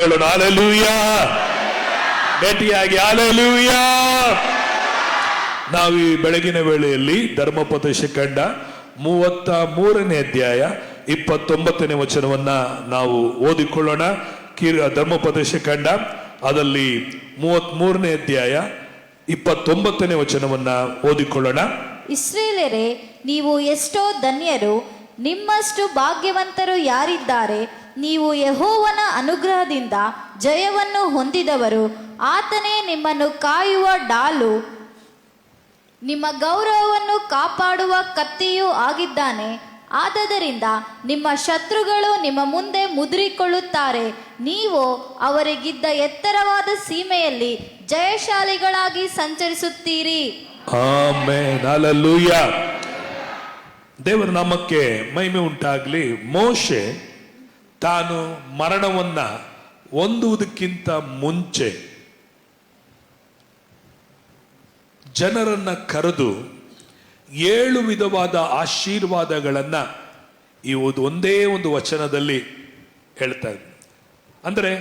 ಹೇಳೋಣ ಹಲ್ಲೆಲೂಯಾ, ಗಟ್ಟಿಯಾಗಿ ಹಲ್ಲೆಲೂಯಾ. ನಾವು ಈ ಬೆಳಗಿನ ವೇಳೆಯಲ್ಲಿ ಧರ್ಮೋಪದೇಶ ಕಂಡ 33ನೇ ಅಧ್ಯಾಯ 29ನೇ ವಚನವನ್ನ ನಾವು ಓದಿಕೊಳ್ಳೋಣ. ಧರ್ಮೋಪದೇಶ ಕಂಡ ಅದರಲ್ಲಿ 33ನೇ ಅಧ್ಯಾಯ 29ನೇ ವಚನವನ್ನ ಓದಿಕೊಳ್ಳೋಣ. ಇಸ್ರಾಯೇಲರೇ, ನೀವು ಎಷ್ಟೋ ಧನ್ಯರು, ನಿಮ್ಮಷ್ಟು ಭಾಗ್ಯವಂತರು ಯಾರಿದ್ದಾರೆ? ನೀವು ಯೆಹೋವನ ಅನುಗ್ರಹದಿಂದ ಜಯವನ್ನು ಹೊಂದಿದವರು. ಆತನೇ ನಿಮ್ಮನ್ನು ಕಾಯುವ ಡಾಲು, ನಿಮ್ಮ ಗೌರವವನ್ನು ಕಾಪಾಡುವ ಕತ್ತಿಯೂ ಆಗಿದ್ದಾನೆ. ಆದದರಿಂದ ನಿಮ್ಮ ಶತ್ರುಗಳು ನಿಮ್ಮ ಮುಂದೆ ಮುದುರಿಕೊಳ್ಳುತ್ತಾರೆ. ನೀವು ಅವರಿಗಿದ್ದ ಎತ್ತರವಾದ ಸೀಮೆಯಲ್ಲಿ ಜಯಶಾಲಿಗಳಾಗಿ ಸಂಚರಿಸುತ್ತೀರಿ. Amen, hallelujah. ದೇವರ ನಾಮಕ್ಕೆ ಮಹಿಮೆ ಉಂಟಾಗ್ಲಿ. ಮೋಶೆ ತಾನು ಮರಣವನ್ನ ಹೊಂದುವುದಕ್ಕಿಂತ ಮುಂಚೆ ಜನರನ್ನ ಕರೆದು 7 ವಿಧವಾದ ಆಶೀರ್ವಾದಗಳನ್ನ ಈ ಒಂದೇ ಒಂದು ವಚನದಲ್ಲಿ ಹೇಳ್ತಾ ಇದ್ದಾರೆ. ಅಂದ್ರೆ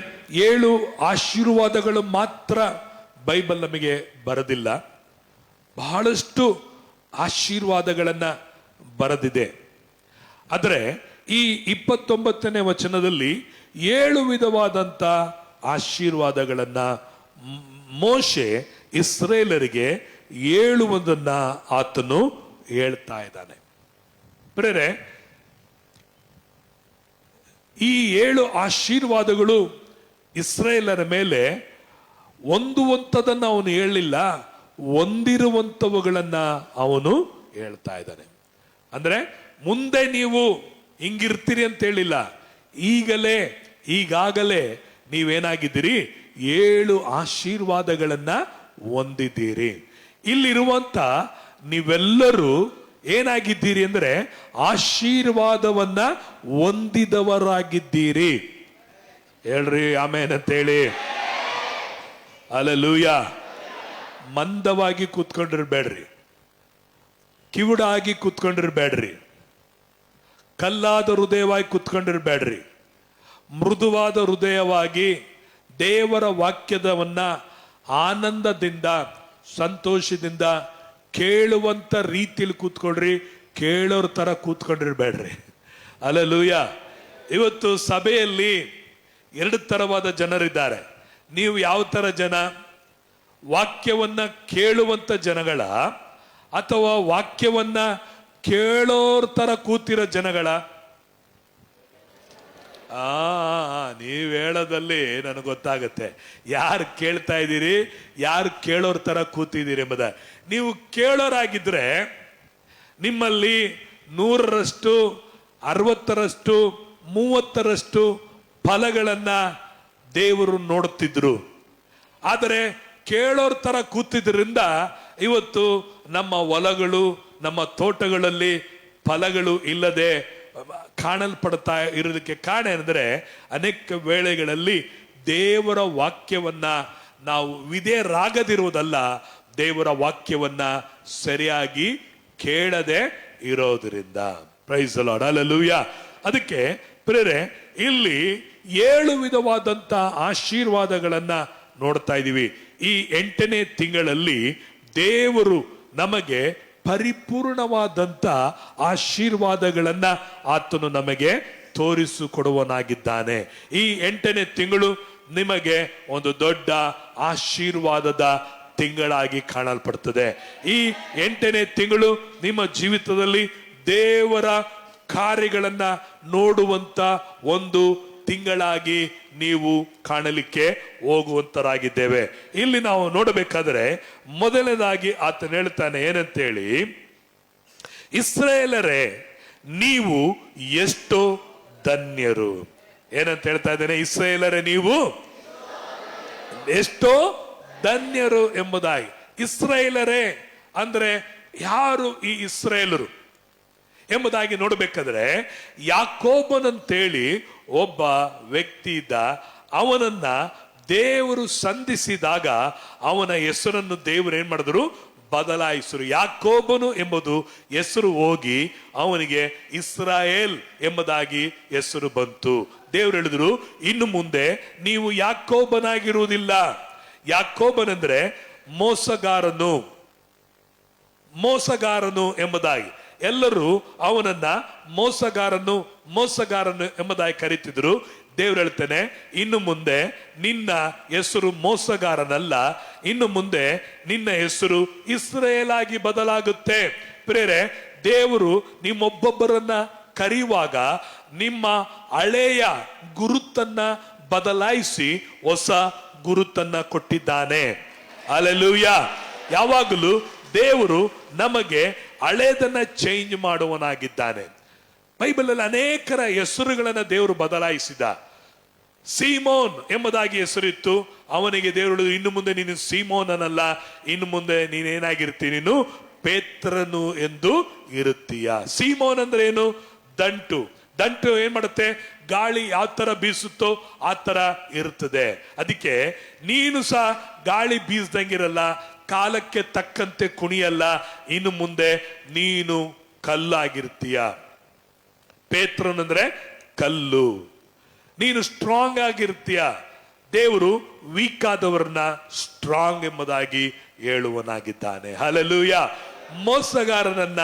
7 ಆಶೀರ್ವಾದಗಳು ಮಾತ್ರ ಬೈಬಲ್ ನಮಗೆ ಬರೆದಿಲ್ಲ, ಬಹಳಷ್ಟು ಆಶೀರ್ವಾದಗಳನ್ನ ಬರೆದಿದೆ. ಆದರೆ ಈ 29ನೇ ವಚನದಲ್ಲಿ 7 ವಿಧವಾದಂತ ಆಶೀರ್ವಾದಗಳನ್ನ ಮೋಶೆ ಇಸ್ರೇಲರಿಗೆ ಹೇಳುವುದನ್ನ ಆತನು ಹೇಳ್ತಾ ಇದ್ದಾನೆ. ಪ್ರೇರೆ, ಈ 7 ಆಶೀರ್ವಾದಗಳು ಇಸ್ರೇಲರ ಮೇಲೆ ಹೊಂದುವಂಥದನ್ನ ಅವನು ಹೇಳಲಿಲ್ಲ, ಹೊಂದಿರುವಂಥವುಗಳನ್ನ ಅವನು ಹೇಳ್ತಾ ಇದ್ದಾನೆ. ಅಂದ್ರೆ ಮುಂದೆ ನೀವು ಹಿಂಗಿರ್ತೀರಿ ಅಂತ ಹೇಳಿಲ್ಲ, ಈಗಾಗಲೇ ನೀವೇನಾಗಿದ್ದೀರಿ, 7 ಆಶೀರ್ವಾದಗಳನ್ನ ಹೊಂದಿದ್ದೀರಿ. ಇಲ್ಲಿರುವಂತ ನೀವೆಲ್ಲರೂ ಏನಾಗಿದ್ದೀರಿ ಅಂದ್ರೆ ಆಶೀರ್ವಾದವನ್ನ ಹೊಂದಿದವರಾಗಿದ್ದೀರಿ. ಹೇಳ್ರಿ ಆಮೇನ್ ಅಂತ ಹೇಳಿ. ಹಲ್ಲೆಲೂಯಾ. ಮಂದವಾಗಿ ಕೂತ್ಕೊಂಡಿರ್ಬೇಡ್ರಿ, ಕಿವುಡಾಗಿ ಕೂತ್ಕೊಂಡಿರ್ಬೇಡ್ರಿ, ಕಲ್ಲಾದ ಹೃದಯವಾಗಿ ಕೂತ್ಕೊಂಡಿರ್ಬೇಡ್ರಿ. ಮೃದುವಾದ ಹೃದಯವಾಗಿ ದೇವರ ವಾಕ್ಯದವನ್ನ ಆನಂದದಿಂದ ಸಂತೋಷದಿಂದ ಕೇಳುವಂತ ರೀತಿಯಲ್ಲಿ ಕೂತ್ಕೊಳ್ರಿ, ಕೇಳೋರ್ ತರ ಕೂತ್ಕೊಂಡಿರ್ಬೇಡ್ರಿ. ಹಲ್ಲೆಲೂಯಾ. ಇವತ್ತು ಸಭೆಯಲ್ಲಿ 2 ತರವಾದ ಜನರಿದ್ದಾರೆ. ನೀವು ಯಾವ ತರ ಜನ? ವಾಕ್ಯವನ್ನ ಕೇಳುವಂತ ಜನಗಳ ಅಥವಾ ವಾಕ್ಯವನ್ನ ಕೇಳೋರ್ ತರ ಕೂತಿರೋ ಜನಗಳ? ನೀವ್ ಹೇಳೋದಲ್ಲಿ ನನಗೆ ಗೊತ್ತಾಗತ್ತೆ ಯಾರು ಕೇಳ್ತಾ ಇದ್ದೀರಿ, ಯಾರು ಕೇಳೋರ್ ತರ ಕೂತಿದ್ದೀರಿ ಎಂಬುದ. ನೀವು ಕೇಳೋರಾಗಿದ್ರೆ ನಿಮ್ಮಲ್ಲಿ 100ರಷ್ಟು 60ರಷ್ಟು 30ರಷ್ಟು ಫಲಗಳನ್ನ ದೇವರು ನೋಡುತ್ತಿದ್ರು. ಆದರೆ ಕೇಳೋರ್ ತರ ಕೂತಿದ್ರಿಂದ ಇವತ್ತು ನಮ್ಮ ಹೊಲಗಳು, ನಮ್ಮ ತೋಟಗಳಲ್ಲಿ ಫಲಗಳು ಇಲ್ಲದೆ ಕಾಣಲ್ಪಡ್ತಾ ಇರೋದಕ್ಕೆ ಕಾರಣ ಏನಂದ್ರೆ, ಅನೇಕ ವೇಳೆಗಳಲ್ಲಿ ದೇವರ ವಾಕ್ಯವನ್ನ ನಾವು ವಿಧೇಯರಾಗದಿರುವುದಲ್ಲ, ದೇವರ ವಾಕ್ಯವನ್ನ ಸರಿಯಾಗಿ ಕೇಳದೆ ಇರೋದ್ರಿಂದ. Praise the lord, hallelujah. ಅದಕ್ಕೆ ಪ್ರೇರೆ, ಇಲ್ಲಿ 7 ವಿಧವಾದಂತ ಆಶೀರ್ವಾದಗಳನ್ನ ನೋಡ್ತಾ ಇದೀವಿ. ಈ 8ನೇ ತಿಂಗಳಲ್ಲಿ ದೇವರು ನಮಗೆ ಪರಿಪೂರ್ಣವಾದಂತ ಆಶೀರ್ವಾದಗಳನ್ನ ಆತನು ನಮಗೆ ತೋರಿಸಿಕೊಡುವನಾಗಿದ್ದಾನೆ. ಈ 8ನೇ ತಿಂಗಳು ನಿಮಗೆ ಒಂದು ದೊಡ್ಡ ಆಶೀರ್ವಾದದ ತಿಂಗಳಾಗಿ ಕಾಣಲ್ಪಡ್ತದೆ. ಈ 8ನೇ ತಿಂಗಳು ನಿಮ್ಮ ಜೀವಿತದಲ್ಲಿ ದೇವರ ಕಾರ್ಯಗಳನ್ನ ನೋಡುವಂತ ಒಂದು ತಿಂಗಳಾಗಿ ನೀವು ಕಾಣಲಿಕ್ಕೆ ಹೋಗುವಂತರಾಗಿದ್ದೇವೆ. ಇಲ್ಲಿ ನಾವು ನೋಡಬೇಕಾದ್ರೆ ಮೊದಲನೇದಾಗಿ ಆತನು ಹೇಳ್ತಾನೆ ಏನಂತೇಳಿ, ಇಸ್ರಾಯೇಲರೇ ನೀವು ಎಷ್ಟೋ ಧನ್ಯರು. ಏನಂತ ಹೇಳ್ತಾ ಇದ್ದೇನೆ? ಇಸ್ರಾಯೇಲರೇ ನೀವು ಎಷ್ಟೋ ಧನ್ಯರು ಎಂಬುದಾಗಿ. ಇಸ್ರಾಯೇಲರೇ ಅಂದ್ರೆ ಯಾರು ಈ ಇಸ್ರಾಯೇಲರು ಎಂಬುದಾಗಿ ನೋಡಬೇಕಾದ್ರೆ, ಯಾಕೋಬನಂತೇಳಿ ಒಬ್ಬ ವ್ಯಕ್ತಿ ಇದ್ದ. ಅವನನ್ನ ದೇವರು ಸಂಧಿಸಿದಾಗ ಅವನ ಹೆಸರನ್ನು ದೇವರು ಏನ್ ಮಾಡಿದ್ರು? ಬದಲಾಯಿಸರು. ಯಾಕೋಬನು ಎಂಬುದು ಹೆಸರು ಹೋಗಿ ಅವನಿಗೆ ಇಸ್ರಾಯೇಲ್ ಎಂಬುದಾಗಿ ಹೆಸರು ಬಂತು. ದೇವರು ಹೇಳಿದ್ರು, ಇನ್ನು ಮುಂದೆ ನೀವು ಯಾಕೋಬನಾಗಿರುವುದಿಲ್ಲ. ಯಾಕೋಬನೆಂದ್ರೆ ಮೋಸಗಾರನು, ಮೋಸಗಾರನು ಎಂಬುದಾಗಿ ಎಲ್ಲರೂ ಅವನನ್ನ ಮೋಸಗಾರನು ಮೋಸಗಾರನು ಎಂಬುದಾಗಿ ಕರೀತಿದ್ರು. ದೇವ್ರು ಹೇಳ್ತಾನೆ, ಇನ್ನು ಮುಂದೆ ನಿನ್ನ ಹೆಸರು ಮೋಸಗಾರನಲ್ಲ, ಇನ್ನು ಮುಂದೆ ನಿನ್ನ ಹೆಸರು ಇಸ್ರಾಯೇಲ್ ಆಗಿ ಬದಲಾಗುತ್ತೆ. ಪ್ರೇರೆ, ದೇವರು ನಿಮ್ಮೊಬ್ಬೊಬ್ಬರನ್ನ ಕರೆಯುವಾಗ ನಿಮ್ಮ ಹಳೆಯ ಗುರುತನ್ನ ಬದಲಾಯಿಸಿ ಹೊಸ ಗುರುತನ್ನ ಕೊಟ್ಟಿದ್ದಾನೆ. ಹಲ್ಲೆಲೂಯಾ. ಯಾವಾಗಲೂ ದೇವರು ನಮಗೆ ಹಳೇದನ್ನ ಚೇಂಜ್ ಮಾಡುವನಾಗಿದ್ದಾನೆ. ಬೈಬಲಲ್ಲಿ ಅನೇಕರ ಹೆಸರುಗಳನ್ನ ದೇವರು ಬದಲಾಯಿಸಿದ. ಸೀಮೋನ್ ಎಂಬುದಾಗಿ ಹೆಸರಿತ್ತು, ಅವನಿಗೆ ದೇವರು ಇನ್ನು ಮುಂದೆ ನೀನು ಸೀಮೋನ್ ಅನ್ನಲ್ಲ, ಇನ್ನು ಮುಂದೆ ನೀನೇನಾಗಿರ್ತೀನಿ, ನೀನು ಪೇತ್ರನು ಎಂದು ಇರುತ್ತೀಯ. ಸೀಮೋನ್ ಅಂದ್ರೆ ಏನು? ದಂಟು. ದಂಟು ಏನ್ ಮಾಡುತ್ತೆ? ಗಾಳಿ ಯಾವ ತರ ಬೀಸುತ್ತೋ ಆ ತರ ಇರುತ್ತದೆ. ಅದಕ್ಕೆ ನೀನು ಸಹ ಗಾಳಿ ಬೀಸ್ದಂಗಿರಲ್ಲ, ಕಾಲಕ್ಕೆ ತಕ್ಕಂತೆ ಕುಣಿಯಲ್ಲ. ಇನ್ನು ಮುಂದೆ ನೀನು ಕಲ್ಲಾಗಿರ್ತೀಯ. ಪೇತ್ರನಂದ್ರೆ ಕಲ್ಲು. ನೀನು ಸ್ಟ್ರಾಂಗ್ ಆಗಿರ್ತೀಯ. ದೇವರು ವೀಕ್ ಆದವರನ್ನ ಸ್ಟ್ರಾಂಗ್ ಎಂಬುದಾಗಿ ಹೇಳುವನಾಗಿದ್ದಾನೆ. ಹಲ್ಲೆಲೂಯಾ. ಮೋಸಗಾರನನ್ನ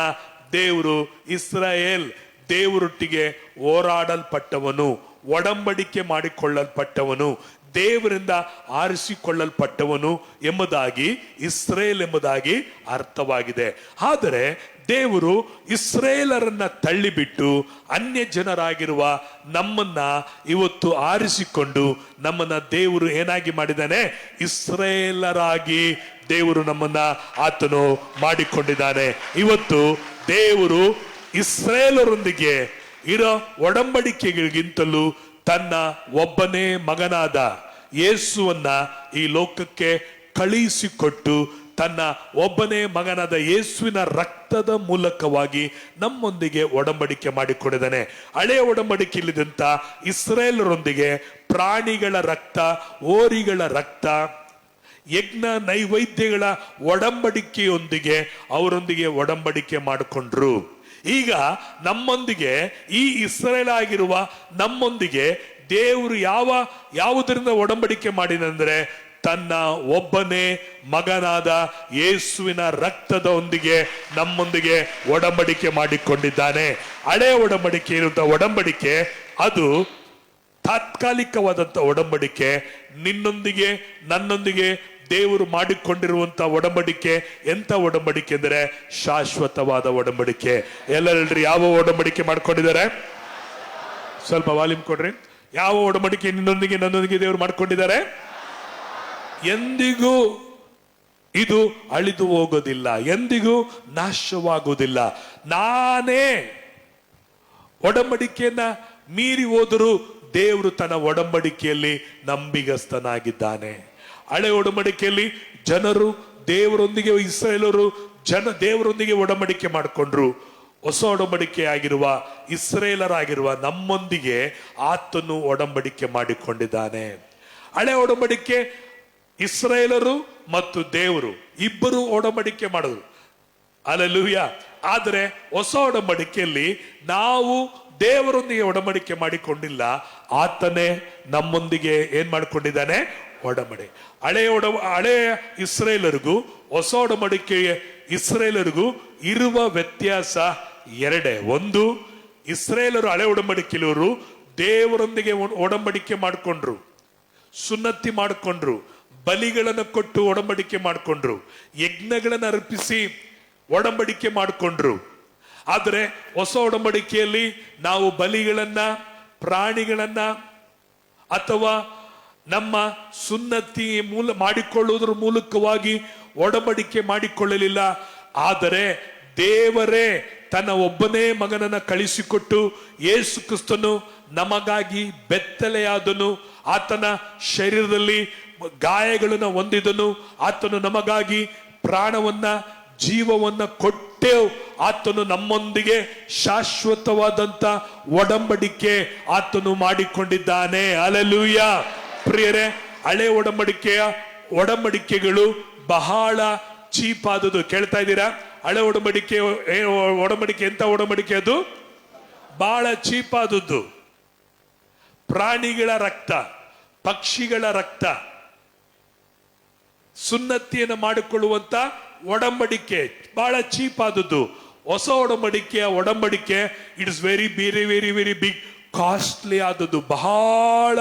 ದೇವರು ಇಸ್ರಾಯೇಲ್, ದೇವರೊಟ್ಟಿಗೆ ಹೋರಾಡಲ್ಪಟ್ಟವನು, ಒಡಂಬಡಿಕೆ ಮಾಡಿಕೊಳ್ಳಲ್ಪಟ್ಟವನು, ದೇವರಿಂದ ಆರಿಸಿಕೊಳ್ಳಲ್ಪಟ್ಟವನು ಎಂಬುದಾಗಿ ಇಸ್ರೇಲ್ ಎಂಬುದಾಗಿ ಅರ್ಥವಾಗಿದೆ. ಆದರೆ ದೇವರು ಇಸ್ರೇಲರನ್ನ ತಳ್ಳಿಬಿಟ್ಟು ಅನ್ಯ ಜನರಾಗಿರುವ ನಮ್ಮನ್ನ ಇವತ್ತು ಆರಿಸಿಕೊಂಡು ನಮ್ಮನ್ನ ದೇವರು ಏನಾಗಿ ಮಾಡಿದ್ದಾನೆ? ಇಸ್ರೇಲರಾಗಿ ದೇವರು ನಮ್ಮನ್ನ ಆತನು ಮಾಡಿಕೊಂಡಿದ್ದಾನೆ. ಇವತ್ತು ದೇವರು ಇಸ್ರೇಲರೊಂದಿಗೆ ಇರೋ ಒಡಂಬಡಿಕೆಗಳಿಗಿಂತಲೂ ತನ್ನ ಒಬ್ಬನೇ ಮಗನಾದ ಯೇಸುವನ್ನ ಈ ಲೋಕಕ್ಕೆ ಕಳುಹಿಸಿಕೊಟ್ಟು ತನ್ನ ಒಬ್ಬನೇ ಮಗನಾದ ಯೇಸುವಿನ ರಕ್ತದ ಮೂಲಕವಾಗಿ ನಮ್ಮೊಂದಿಗೆ ಒಡಂಬಡಿಕೆ ಮಾಡಿಕೊಂಡಿದ್ದಾನೆ. ಹಳೆಯ ಒಡಂಬಡಿಕೆಯಲ್ಲಿದ್ದಂಥ ಇಸ್ರೇಲರೊಂದಿಗೆ ಪ್ರಾಣಿಗಳ ರಕ್ತ, ಹೋರಿಗಳ ರಕ್ತ, ಯಜ್ಞ ನೈವೇದ್ಯಗಳ ಒಡಂಬಡಿಕೆಯೊಂದಿಗೆ ಅವರೊಂದಿಗೆ ಒಡಂಬಡಿಕೆ ಮಾಡಿಕೊಂಡ್ರು. ಈಗ ನಮ್ಮೊಂದಿಗೆ, ಈ ಇಸ್ರೇಲ್ ಆಗಿರುವ ನಮ್ಮೊಂದಿಗೆ ದೇವರು ಯಾವುದರಿಂದ ಒಡಂಬಡಿಕೆ ಮಾಡಿದಂದ್ರೆ ತನ್ನ ಒಬ್ಬನೇ ಮಗನಾದ ಯೇಸುವಿನ ರಕ್ತದೊಂದಿಗೆ ನಮ್ಮೊಂದಿಗೆ ಒಡಂಬಡಿಕೆ ಮಾಡಿಕೊಂಡಿದ್ದಾನೆ. ಹಳೆಯ ಒಡಂಬಡಿಕೆ ಇರುವಂತಹ ಒಡಂಬಡಿಕೆ ಅದು ತಾತ್ಕಾಲಿಕವಾದಂಥ ಒಡಂಬಡಿಕೆ. ನಿನ್ನೊಂದಿಗೆ ನನ್ನೊಂದಿಗೆ ದೇವರು ಮಾಡಿಕೊಂಡಿರುವಂತಹ ಒಡಂಬಡಿಕೆ ಎಂತ ಒಡಂಬಡಿಕೆ ಅಂದರೆ ಶಾಶ್ವತವಾದ ಒಡಂಬಡಿಕೆ. ಎಲ್ಲರೂ ಯಾವ ಒಡಂಬಡಿಕೆ ಮಾಡ್ಕೊಂಡಿದ್ದಾರೆ? ಸ್ವಲ್ಪ ವಾಲ್ಯೂಮ್ ಕೊಡ್ರಿ. ಯಾವ ಒಡಂಬಡಿಕೆ ನಿನ್ನೊಂದಿಗೆ ನನ್ನೊಂದಿಗೆ ದೇವರು ಮಾಡ್ಕೊಂಡಿದ್ದಾರೆ? ಎಂದಿಗೂ ಇದು ಅಳಿದು ಹೋಗೋದಿಲ್ಲ, ಎಂದಿಗೂ ನಾಶವಾಗುವುದಿಲ್ಲ. ನಾನೇ ಒಡಂಬಡಿಕೆಯನ್ನ ಮೀರಿ ಹೋದರೂ ದೇವರು ತನ್ನ ಒಡಂಬಡಿಕೆಯಲ್ಲಿ ನಂಬಿಗಸ್ತನಾಗಿದ್ದಾನೆ. ಹಳೆ ಒಡಂಬಡಿಕೆಯಲ್ಲಿ ಜನರು ದೇವರೊಂದಿಗೆ, ಇಸ್ರಾಯೇಲರು ದೇವರೊಂದಿಗೆ ಒಡಂಬಡಿಕೆ ಮಾಡಿಕೊಂಡ್ರು. ಹೊಸ ಒಡಂಬಡಿಕೆ ಆಗಿರುವ ಇಸ್ರೇಲರಾಗಿರುವ ನಮ್ಮೊಂದಿಗೆ ಆತನು ಒಡಂಬಡಿಕೆ ಮಾಡಿಕೊಂಡಿದ್ದಾನೆ. ಹಳೆ ಒಡಂಬಡಿಕೆ ಇಸ್ರೇಲರು ಮತ್ತು ದೇವರು ಇಬ್ಬರು ಒಡಂಬಡಿಕೆ ಮಾಡಿದ್ರು. ಹಲ್ಲೆಲೂಯಾ. ಆದರೆ ಹೊಸ ಒಡಂಬಡಿಕೆಯಲ್ಲಿ ನಾವು ದೇವರೊಂದಿಗೆ ಒಡಂಬಡಿಕೆ ಮಾಡಿಕೊಂಡಿಲ್ಲ, ಆತನೇ ನಮ್ಮೊಂದಿಗೆ ಏನ್ ಮಾಡಿಕೊಂಡಿದ್ದಾನೆ? ಒಡಂಬಡಿಕೆ. ಹಳೆಯ ಇಸ್ರೇಲರಿಗೂ ಹೊಸ ಒಡಂಬಡಿಕೆಯ ಇಸ್ರೇಲರಿಗೂ ಇರುವ ವ್ಯತ್ಯಾಸ ಎರಡೇ. ಒಂದು, ಇಸ್ರೇಲರು ಹಳೆ ಒಡಂಬಡಿಕೆಯವರು ದೇವರೊಂದಿಗೆ ಒಡಂಬಡಿಕೆ ಮಾಡಿಕೊಂಡ್ರು, ಸುನ್ನತಿ ಮಾಡಿಕೊಂಡ್ರು, ಬಲಿಗಳನ್ನು ಕೊಟ್ಟು ಒಡಂಬಡಿಕೆ ಮಾಡಿಕೊಂಡ್ರು, ಯಜ್ಞಗಳನ್ನು ಅರ್ಪಿಸಿ ಒಡಂಬಡಿಕೆ ಮಾಡಿಕೊಂಡ್ರು. ಆದರೆ ಹೊಸ ಒಡಂಬಡಿಕೆಯಲ್ಲಿ ನಾವು ಬಲಿಗಳನ್ನ, ಪ್ರಾಣಿಗಳನ್ನ ಅಥವಾ ನಮ್ಮ ಸುನ್ನತಿ ಮಾಡಿಕೊಳ್ಳುವುದರ ಮೂಲಕವಾಗಿ ಒಡಂಬಡಿಕೆ ಮಾಡಿಕೊಳ್ಳಲಿಲ್ಲ. ಆದರೆ ದೇವರೇ ತನ್ನ ಒಬ್ಬನೇ ಮಗನನ್ನ ಕಳಿಸಿಕೊಟ್ಟು ಯೇಸು ಕ್ರಿಸ್ತನು ನಮಗಾಗಿ ಬೆತ್ತಲೆಯಾದನು, ಆತನ ಶರೀರದಲ್ಲಿ ಗಾಯಗಳನ್ನು ಹೊಂದಿದನು, ಆತನು ನಮಗಾಗಿ ಪ್ರಾಣವನ್ನ, ಜೀವವನ್ನ ಕೊಟ್ಟೇವು. ಆತನು ನಮ್ಮೊಂದಿಗೆ ಶಾಶ್ವತವಾದಂತ ಒಡಂಬಡಿಕೆ ಆತನು ಮಾಡಿಕೊಂಡಿದ್ದಾನೆ. ಹಲ್ಲೆಲೂಯಾ. ಪ್ರಿಯರೇ, ಹಳೆ ಒಡಂಬಡಿಕೆಗಳು ಬಹಳ ಚೀಪ್ ಆದದ್ದು. ಕೇಳ್ತಾ ಇದ್ದೀರಾ? ಹಳೆ ಒಡಂಬಡಿಕೆ ಒಡಂಬಡಿಕೆ ಎಂತ ಒಡಂಬಡಿಕೆ? ಅದು ಬಹಳ ಚೀಪ್ ಆದದ್ದು. ಪ್ರಾಣಿಗಳ ರಕ್ತ, ಪಕ್ಷಿಗಳ ರಕ್ತ, ಸುನ್ನತಿಯನ್ನು ಮಾಡಿಕೊಳ್ಳುವಂತ ಒಡಂಬಡಿಕೆ ಬಹಳ ಚೀಪ್ ಆದದ್ದು. ಹೊಸ ಒಡಂಬಡಿಕೆ it is very very very very big, costly ಆದದ್ದು, ಬಹಳ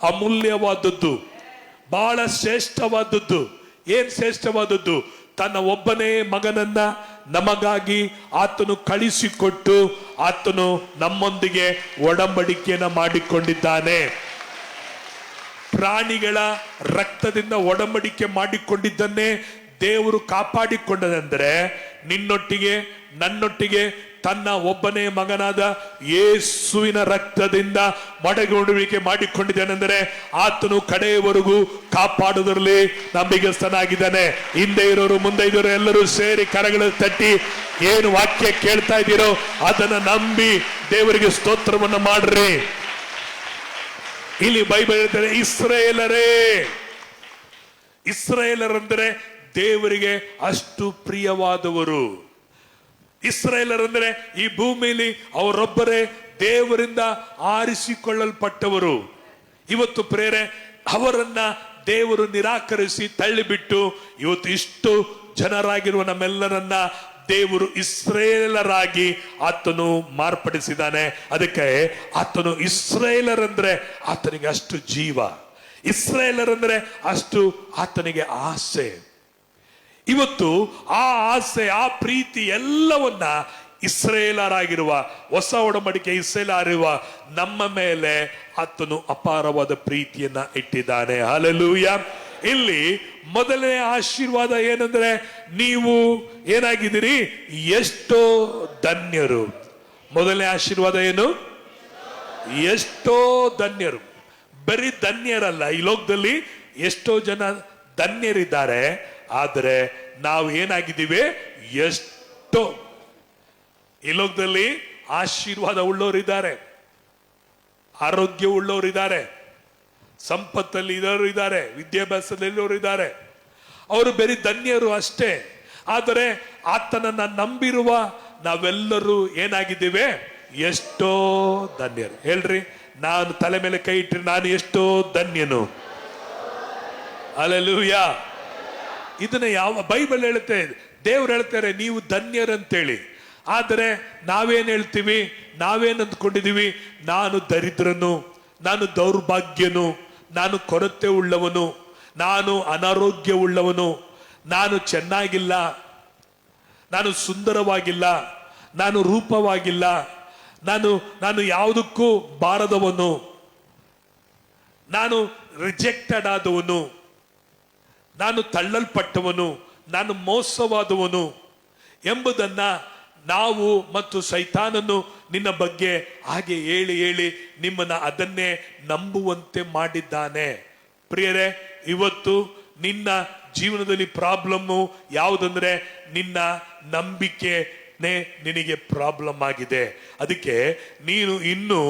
ಅಮೂಲ್ಯವಾದದ್ದು, ಬಹಳ ಶ್ರೇಷ್ಠವಾದದ್ದು. ಏನ್ ಶ್ರೇಷ್ಠವಾದದ್ದು? ತನ್ನ ಒಬ್ಬನೇ ಮಗನನ್ನ ನಮಗಾಗಿ ಆತನು ಕಳಿಸಿಕೊಟ್ಟು ಆತನು ನಮ್ಮೊಂದಿಗೆ ಒಡಂಬಡಿಕೆಯನ್ನ ಮಾಡಿಕೊಂಡಿದ್ದಾನೆ. ಪ್ರಾಣಿಗಳ ರಕ್ತದಿಂದ ಒಡಂಬಡಿಕೆ ಮಾಡಿಕೊಂಡಿದ್ದನ್ನೇ ದೇವರು ಕಾಪಾಡಿಕೊಂಡನೆಂದರೆ ನಿನ್ನೊಟ್ಟಿಗೆ ನನ್ನೊಟ್ಟಿಗೆ ತನ್ನ ಒಬ್ಬನೇ ಮಗನಾದ ಯೇಸುವಿನ ರಕ್ತದಿಂದ ಮಡಗೊಡುವಿಕೆ ಮಾಡಿಕೊಂಡಿದ್ದಾನೆಂದರೆ ಆತನು ಕಡೆಯವರೆಗೂ ಕಾಪಾಡುವುದರಲ್ಲಿ ನಂಬಿಗಸ್ತನಾಗಿದ್ದಾನೆ. ಹಿಂದೆ ಇರೋರು ಮುಂದೆ ಇರೋರು ಎಲ್ಲರೂ ಸೇರಿ ಕರಗಳು ತಟ್ಟಿ ಏನು ವಾಕ್ಯ ಕೇಳ್ತಾ ಇದ್ದೀರೋ ಅದನ್ನ ನಂಬಿ ದೇವರಿಗೆ ಸ್ತೋತ್ರವನ್ನು ಮಾಡ್ರಿ. ಇಲ್ಲಿ ಬೈಬಲ್ ಹೇಳ್ತಾರೆ, ಇಸ್ರಾಯೇಲರಂದರೆ ದೇವರಿಗೆ ಅಷ್ಟು ಪ್ರಿಯವಾದವರು. ಇಸ್ರಾಯೇಲರಂದರೆ ಈ ಭೂಮಿಯಲ್ಲಿ ಅವರೊಬ್ಬರೇ ದೇವರಿಂದ ಆರಿಸಿಕೊಳ್ಳಲ್ಪಟ್ಟವರು. ಇವತ್ತು ಪ್ರೇರೆ ಅವರನ್ನ ದೇವರು ನಿರಾಕರಿಸಿ ತಳ್ಳಿಬಿಟ್ಟು ಇವತ್ತು ಇಷ್ಟು ಜನರಾಗಿರುವ ನಮ್ಮೆಲ್ಲರನ್ನ ದೇವರು ಇಸ್ರಾಯೇಲರಾಗಿ ಆತನು ಮಾರ್ಪಡಿಸಿದ್ದಾನೆ. ಅದಕ್ಕೆ ಆತನು ಇಸ್ರಾಯೇಲರಂದ್ರೆ ಆತನಿಗೆ ಅಷ್ಟು ಜೀವ, ಇಸ್ರಾಯೇಲರಂದ್ರೆ ಅಷ್ಟು ಆತನಿಗೆ ಆಸೆ. ಇವತ್ತು ಆ ಆಸೆ, ಆ ಪ್ರೀತಿ ಎಲ್ಲವನ್ನ ಇಸ್ರಾಯೇಲರಾಗಿರುವ ಹೊಸ ಒಡಂಬಡಿಕೆ ಇಸ್ರಾಯೇಲರಿರುವ ನಮ್ಮ ಮೇಲೆ ಆತನು ಅಪಾರವಾದ ಪ್ರೀತಿಯನ್ನ ಇಟ್ಟಿದ್ದಾನೆ. ಹಲ್ಲೆಲೂಯಾ. ಇಲ್ಲಿ ಮೊದಲನೇ ಆಶೀರ್ವಾದ ಏನಂದ್ರೆ, ನೀವು ಏನಾಗಿದ್ದೀರಿ? ಎಷ್ಟೋ ಧನ್ಯರು. ಮೊದಲನೇ ಆಶೀರ್ವಾದ ಏನು? ಎಷ್ಟೋ ಧನ್ಯರು. ಬರೀ ಧನ್ಯರಲ್ಲ, ಈ ಲೋಕದಲ್ಲಿ ಎಷ್ಟೋ ಜನ ಧನ್ಯರಿದ್ದಾರೆ, ಆದರೆ ನಾವು ಏನಾಗಿದ್ದೀವಿ? ಎಷ್ಟೋ. ಈ ಲೋಕದಲ್ಲಿ ಆಶೀರ್ವಾದ ಉಳ್ಳವರಿದ್ದಾರೆ, ಆರೋಗ್ಯ ಉಳ್ಳವರಿದ್ದಾರೆ, ಸಂಪತ್ತಲ್ಲಿ ಇರೋರು ಇದ್ದಾರೆ, ವಿದ್ಯಾಭ್ಯಾಸದಲ್ಲಿರೋರು ಇದ್ದಾರೆ. ಅವರು ಬರೀ ಧನ್ಯರು ಅಷ್ಟೇ. ಆದರೆ ಆತನನ್ನ ನಂಬಿರುವ ನಾವೆಲ್ಲರೂ ಏನಾಗಿದ್ದೇವೆ? ಎಷ್ಟೋ ಧನ್ಯರು. ಹೇಳ್ರಿ, ನಾನು ತಲೆ ಮೇಲೆ ಕೈ ಇಟ್ಟರೆ ನಾನು ಎಷ್ಟೋ ಧನ್ಯನು. ಹಲ್ಲೆಲೂಯಾ. ಇದನ್ನ ಯಾವ ಬೈಬಲ್ ಹೇಳುತ್ತೆ? ದೇವ್ರು ಹೇಳ್ತಾರೆ ನೀವು ಧನ್ಯರಂತೇಳಿ. ಆದರೆ ನಾವೇನ್ ಹೇಳ್ತೀವಿ? ನಾವೇನ್ ಅಂದ್ಕೊಂಡಿದೀವಿ? ನಾನು ದರಿದ್ರನು, ನಾನು ದೌರ್ಭಾಗ್ಯನು, ನಾನು ಕೊರತೆ ಉಳ್ಳವನು, ನಾನು ಅನಾರೋಗ್ಯ ಉಳ್ಳವನು, ನಾನು ಚೆನ್ನಾಗಿಲ್ಲ, ನಾನು ಸುಂದರವಾಗಿಲ್ಲ, ನಾನು ರೂಪವಾಗಿಲ್ಲ, ನಾನು ಯಾವುದಕ್ಕೂ ಬಾರದವನು, ನಾನು ರಿಜೆಕ್ಟೆಡ್ ಆದವನು, ನಾನು ತಳ್ಳಲ್ಪಟ್ಟವನು, ನಾನು ಮೋಸವಾದವನು ಎಂಬುದನ್ನ ನಾವು ಮತ್ತು ಸೈತಾನನು ನಿನ್ನ ಬಗ್ಗೆ ಹಾಗೆ ಹೇಳಿ ಹೇಳಿ ನಿಮ್ಮನ್ನ ಅದನ್ನೇ ನಂಬುವಂತೆ ಮಾಡಿದ್ದಾನೆ. ಪ್ರಿಯರೇ, ಇವತ್ತು ನಿನ್ನ ಜೀವನದಲ್ಲಿ ಪ್ರಾಬ್ಲಮ್ಮು ಯಾವುದಂದ್ರೆ ನಿನ್ನ ನಂಬಿಕೆನೇ ನಿನಗೆ ಪ್ರಾಬ್ಲಮ್ ಆಗಿದೆ. ಅದಕ್ಕೆ ನೀನು ಇನ್ನು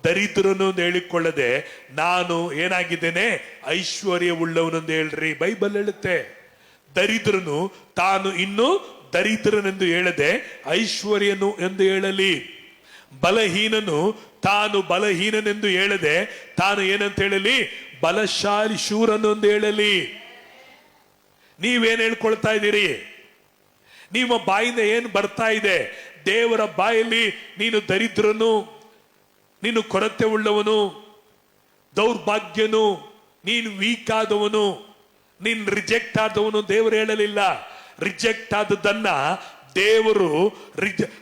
ದರಿದ್ರನು ಅಂತ ಹೇಳಿಕೊಳ್ಳದೆ ನಾನು ಏನಾಗಿದ್ದೇನೆ? ಐಶ್ವರ್ಯವುಳ್ಳವನೆಂದು ಹೇಳ್ರಿ. ಬೈಬಲ್ ಹೇಳುತ್ತೆ ದರಿದ್ರನು ತಾನು ಇನ್ನು ದರಿದ್ರನೆಂದು ಹೇಳದೆ ಐಶ್ವರ್ಯನು ಎಂದು ಹೇಳಲಿ. ಬಲಹೀನನು ತಾನು ಬಲಹೀನನೆಂದು ಹೇಳದೆ ತಾನು ಏನಂತ ಹೇಳಲಿ? ಬಲಶಾಲಿ ಶೂರನು ಎಂದು ಹೇಳಲಿ. ನೀವೇನ್ ಹೇಳ್ಕೊಳ್ತಾ ಇದ್ದೀರಿ? ನಿಮ್ಮ ಬಾಯಿಂದ ಏನು ಬರ್ತಾ ಇದೆ? ದೇವರ ಬಾಯಲ್ಲಿ ನೀನು ದರಿದ್ರನು, ನೀನು ಕೊರತೆ ಉಳ್ಳವನು, ದೌರ್ಭಾಗ್ಯನು, ನೀನು ವೀಕ್ ಆದವನು, ನೀನು ರಿಜೆಕ್ಟ್ ಆದವನು ದೇವರು ಹೇಳಲಿಲ್ಲ. ರಿಜೆಕ್ಟ್ ಆದದನ್ನ ದೇವರು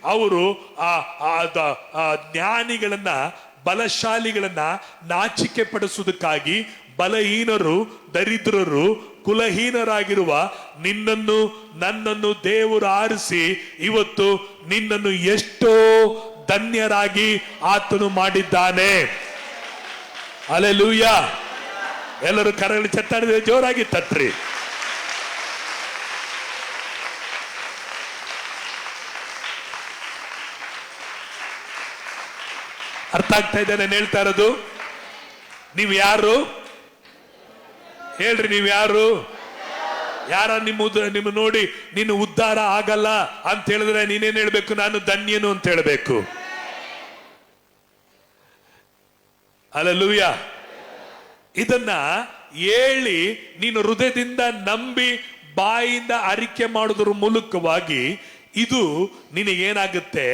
ಅವರು ಜ್ಞಾನಿಗಳನ್ನ, ಬಲಶಾಲಿಗಳನ್ನ ನಾಚಿಕೆ ಪಡಿಸುವುದಕ್ಕಾಗಿ ಬಲಹೀನರು, ದರಿದ್ರರು, ಕುಲಹೀನರಾಗಿರುವ ನಿನ್ನನ್ನು ನನ್ನನ್ನು ದೇವರು ಆರಿಸಿ ಇವತ್ತು ನಿನ್ನನ್ನು ಎಷ್ಟೋ ಧನ್ಯರಾಗಿ ಆತನು ಮಾಡಿದ್ದಾನೆ. ಹಲ್ಲೆಲೂಯಾ. ಎಲ್ಲರೂ ಕರಗಳು ಚಟ್ಟಾಡಿದ್ರೆ ಜೋರಾಗಿ ತಟ್ರಿ. ಅರ್ಥ ಆಗ್ತಾ ಇದೆ ನಾನು ಹೇಳ್ತಾ ಇರೋದು? ನೀವು ಯಾರು ಹೇಳ್ರಿ? ನೀವು ಯಾರು? ಯಾರ ನಿಮ್ಮ ನೋಡಿ ನೀನು ಉದ್ಧಾರ ಆಗಲ್ಲ ಅಂತ ಹೇಳಿದ್ರೆ ನೀನೇನ್ ಹೇಳ್ಬೇಕು? ನಾನು ಧನ್ಯನು ಅಂತ ಹೇಳ್ಬೇಕು. ಹಲ್ಲೆಲೂಯಾ. ಇದನ್ನ ಹೇಳಿ ನೀನು ಹೃದಯದಿಂದ ನಂಬಿ ಬಾಯಿಂದ ಅರಿಕೆ ಮಾಡುವುದರ ಮೂಲಕವಾಗಿ ಇದು ನಿನಗೇನಾಗುತ್ತೆ?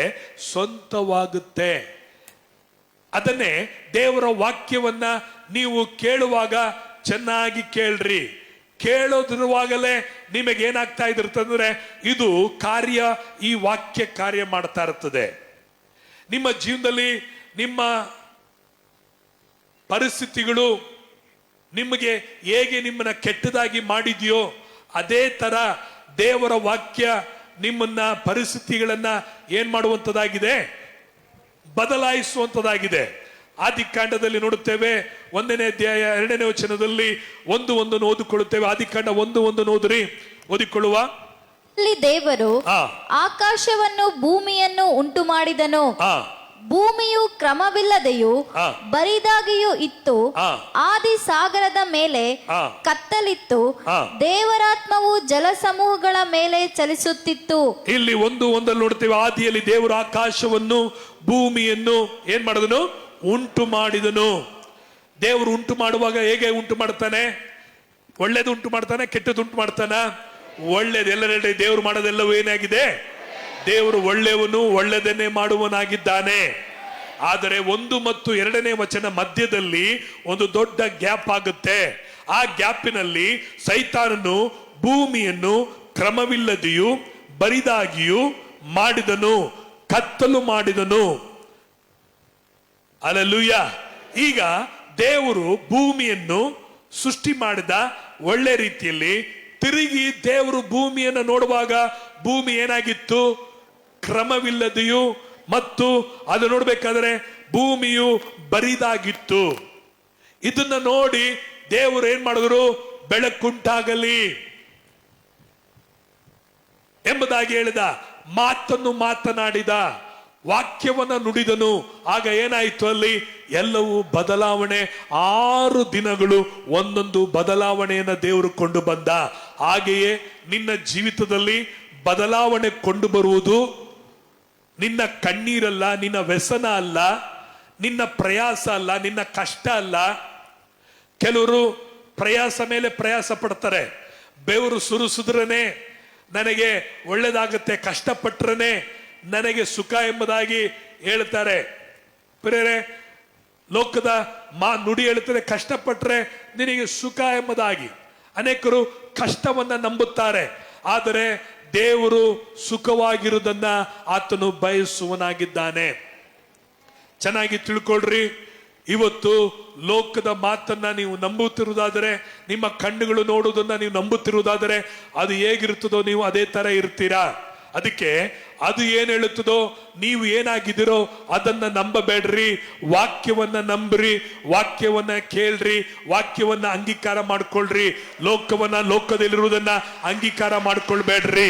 ಸ್ವಂತವಾಗುತ್ತೆ. ಅದನ್ನೇ ದೇವರ ವಾಕ್ಯವನ್ನ ನೀವು ಕೇಳುವಾಗ ಚೆನ್ನಾಗಿ ಕೇಳ್ರಿ. ಕೇಳೋದಿರುವಾಗಲೇ ನಿಮಗೇನಾಗ್ತಾ ಇದಿರ್ತಂದ್ರೆ ಇದು ಕಾರ್ಯ, ಈ ವಾಕ್ಯ ಕಾರ್ಯ ಮಾಡ್ತಾ ಇರ್ತದೆ ನಿಮ್ಮ ಜೀವನದಲ್ಲಿ. ನಿಮ್ಮ ಪರಿಸ್ಥಿತಿಗಳು ನಿಮಗೆ ಹೇಗೆ ನಿಮ್ಮನ್ನ ಕೆಟ್ಟದಾಗಿ ಮಾಡಿದೆಯೋ ಅದೇ ತರ ದೇವರ ವಾಕ್ಯ ನಿಮ್ಮನ್ನ ಪರಿಸ್ಥಿತಿಗಳನ್ನ ಏನ್ ಮಾಡುವಂತದಾಗಿದೆ? ಬದಲಾಯಿಸುವಂತದಾಗಿದೆ. ಆದಿಕಾಂಡದಲ್ಲಿ ನೋಡುತ್ತೇವೆ 1ನೇ ಅಧ್ಯಾಯ 2ನೇ ವಚನದಲ್ಲಿ ಒಂದನ್ನು ಓದಿಕೊಳ್ಳುತ್ತೇವೆ. ಆದಿಕಾಂಡ 1:1 ಓದಿಕೊಳ್ಳುವ. ಅಲ್ಲಿ ದೇವರು ಆಕಾಶವನ್ನು ಭೂಮಿಯನ್ನು ಉಂಟು ಮಾಡಿದನು. ಭೂಮಿಯು ಕ್ರಮವಿಲ್ಲದೆಯೂ ಬರಿದಾಗಿಯೂ ಇತ್ತು. ಆದಿ ಸಾಗರದ ಮೇಲೆ ಕತ್ತಲಿತ್ತು. ದೇವರಾತ್ಮವು ಜಲಸಮೂಹಗಳ ಮೇಲೆ ಚಲಿಸುತ್ತಿತ್ತು. ಇಲ್ಲಿ 1:1 ನೋಡ್ತೇವೆ. ಆದಿಯಲ್ಲಿ ದೇವರು ಆಕಾಶವನ್ನು ಭೂಮಿಯನ್ನು ಏನ್ ಮಾಡಿದನು? ಉಂಟು ಮಾಡಿದನು. ದೇವರು ಉಂಟು ಮಾಡುವಾಗ ಹೇಗೆ ಉಂಟು ಮಾಡ್ತಾನೆ? ಒಳ್ಳೇದು ಉಂಟು ಮಾಡ್ತಾನೆ, ಕೆಟ್ಟದ್ದು ಉಂಟು ಮಾಡ್ತಾನ? ಒಳ್ಳೇದು. ಎಲ್ಲರೆಡೆ ದೇವರು ಮಾಡೋದೆಲ್ಲವೂ ಏನಾಗಿದೆ? ದೇವರು ಒಳ್ಳೆಯವನು, ಒಳ್ಳೆದನ್ನೇ ಮಾಡುವನಾಗಿದ್ದಾನೆ. ಆದರೆ 1 ಮತ್ತು 2ನೇ ವಚನ ಮಧ್ಯದಲ್ಲಿ ಒಂದು ದೊಡ್ಡ ಗ್ಯಾಪ್ ಆಗುತ್ತೆ. ಆ ಗ್ಯಾಪಿನಲ್ಲಿ ಸೈತಾನನು ಭೂಮಿಯನ್ನು ಕ್ರಮವಿಲ್ಲದೆಯೂ ಬರಿದಾಗಿಯೂ ಮಾಡಿದನು, ಕತ್ತಲು ಮಾಡಿದನು. ಹಲ್ಲೆಲೂಯಾ. ಈಗ ದೇವರು ಭೂಮಿಯನ್ನು ಸೃಷ್ಟಿ ಮಾಡಿದ ಒಳ್ಳೆ ರೀತಿಯಲ್ಲಿ. ತಿರುಗಿ ದೇವರು ಭೂಮಿಯನ್ನು ನೋಡುವಾಗ ಭೂಮಿ ಏನಾಗಿತ್ತು? ಕ್ರಮವಿಲ್ಲದೆಯೂ ಮತ್ತು ಅದು ನೋಡ್ಬೇಕಾದ್ರೆ ಭೂಮಿಯು ಬರಿದಾಗಿತ್ತು. ಇದನ್ನ ನೋಡಿ ದೇವರು ಏನ್ ಮಾಡಿದ್ರು? ಬೆಳಕುಂಟಾಗಲಿ ಎಂಬುದಾಗಿ ಹೇಳಿದ. ಮಾತನ್ನು ಮಾತನಾಡಿದ, ವಾಕ್ಯವನ್ನ ನುಡಿದನು. ಆಗ ಏನಾಯಿತು? ಅಲ್ಲಿ ಎಲ್ಲವೂ ಬದಲಾವಣೆ. 6 ದಿನಗಳು ಒಂದೊಂದು ಬದಲಾವಣೆಯನ್ನ ದೇವರು ಕೊಂಡು ಬಂದ. ಹಾಗೆಯೇ ನಿನ್ನ ಜೀವಿತದಲ್ಲಿ ಬದಲಾವಣೆ ಕೊಂಡು ಬರುವುದು ನಿನ್ನ ಕಣ್ಣೀರಲ್ಲ, ನಿನ್ನ ವ್ಯಸನ ಅಲ್ಲ, ನಿನ್ನ ಪ್ರಯಾಸ ಅಲ್ಲ, ನಿನ್ನ ಕಷ್ಟ ಅಲ್ಲ. ಕೆಲವರು ಪ್ರಯಾಸ ಮೇಲೆ ಪ್ರಯಾಸ ಪಡ್ತಾರೆ. ಬೆವರು ಸುರಿಸಿದ್ರನೆ ನನಗೆ ಒಳ್ಳೇದಾಗುತ್ತೆ, ಕಷ್ಟಪಟ್ರನೆ ನನಗೆ ಸುಖ ಎಂಬುದಾಗಿ ಹೇಳ್ತಾರೆ. ಪ್ರೇರೆ, ಲೋಕದ ನುಡಿ ಹೇಳ್ತಾರೆ, ಕಷ್ಟಪಟ್ರೆ ನಿನಗೆ ಸುಖ ಎಂಬುದಾಗಿ. ಅನೇಕರು ಕಷ್ಟವನ್ನ ನಂಬುತ್ತಾರೆ. ಆದರೆ ದೇವರು ಸುಖವಾಗಿರುವುದನ್ನ ಆತನು ಬಯಸುವನಾಗಿದ್ದಾನೆ. ಚೆನ್ನಾಗಿ ತಿಳ್ಕೊಳ್ರಿ. ಇವತ್ತು ಲೋಕದ ಮಾತನ್ನ ನೀವು ನಂಬುತ್ತಿರುವುದಾದರೆ, ನಿಮ್ಮ ಕಣ್ಣುಗಳು ನೋಡುವುದನ್ನ ನೀವು ನಂಬುತ್ತಿರುವುದಾದರೆ ಅದು ಹೇಗಿರುತ್ತದೋ ನೀವು ಅದೇ ತರ ಇರ್ತೀರಾ. ಅದಕ್ಕೆ ಅದು ಏನ್ ಹೇಳುತ್ತದೋ, ನೀವು ಏನಾಗಿದ್ದೀರೋ ಅದನ್ನ ನಂಬಬೇಡ್ರಿ. ವಾಕ್ಯವನ್ನ ನಂಬ್ರಿ, ವಾಕ್ಯವನ್ನ ಕೇಳ್ರಿ, ವಾಕ್ಯವನ್ನ ಅಂಗೀಕಾರ ಮಾಡ್ಕೊಳ್ರಿ. ಲೋಕದಲ್ಲಿರುವುದನ್ನ ಅಂಗೀಕಾರ ಮಾಡ್ಕೊಳ್ಬೇಡ್ರಿ.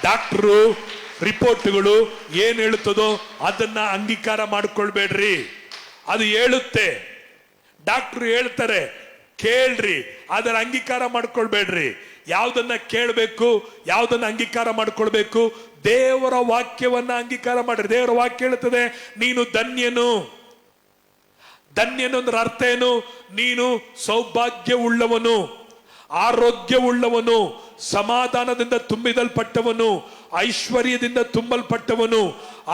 ಡಾಕ್ಟ್ರು ರಿಪೋರ್ಟ್ಗಳು ಏನ್ ಹೇಳುತ್ತದೋ ಅದನ್ನ ಅಂಗೀಕಾರ ಮಾಡ್ಕೊಳ್ಬೇಡ್ರಿ. ಅದು ಹೇಳುತ್ತೆ, ಡಾಕ್ಟ್ರು ಹೇಳ್ತಾರೆ, ಕೇಳ್ರಿ, ಅದರ ಅಂಗೀಕಾರ ಮಾಡ್ಕೊಳ್ಬೇಡ್ರಿ. ಯಾವುದನ್ನ ಕೇಳಬೇಕು, ಯಾವುದನ್ನ ಅಂಗೀಕಾರ ಮಾಡ್ಕೊಳ್ಬೇಕು? ದೇವರ ವಾಕ್ಯವನ್ನ ಅಂಗೀಕಾರ ಮಾಡ್ರಿ. ದೇವರ ವಾಕ್ಯ ಹೇಳುತ್ತದೆ, ನೀನು ಧನ್ಯನು. ಧನ್ಯನು ಅಂದ್ರೆ ಅರ್ಥ ಏನು? ನೀನು ಸೌಭಾಗ್ಯವುಳ್ಳವನು, ಆರೋಗ್ಯವುಳ್ಳವನು, ಸಮಾಧಾನದಿಂದ ತುಂಬಿದಲ್ಪಟ್ಟವನು, ಐಶ್ವರ್ಯದಿಂದ ತುಂಬಲ್ಪಟ್ಟವನು,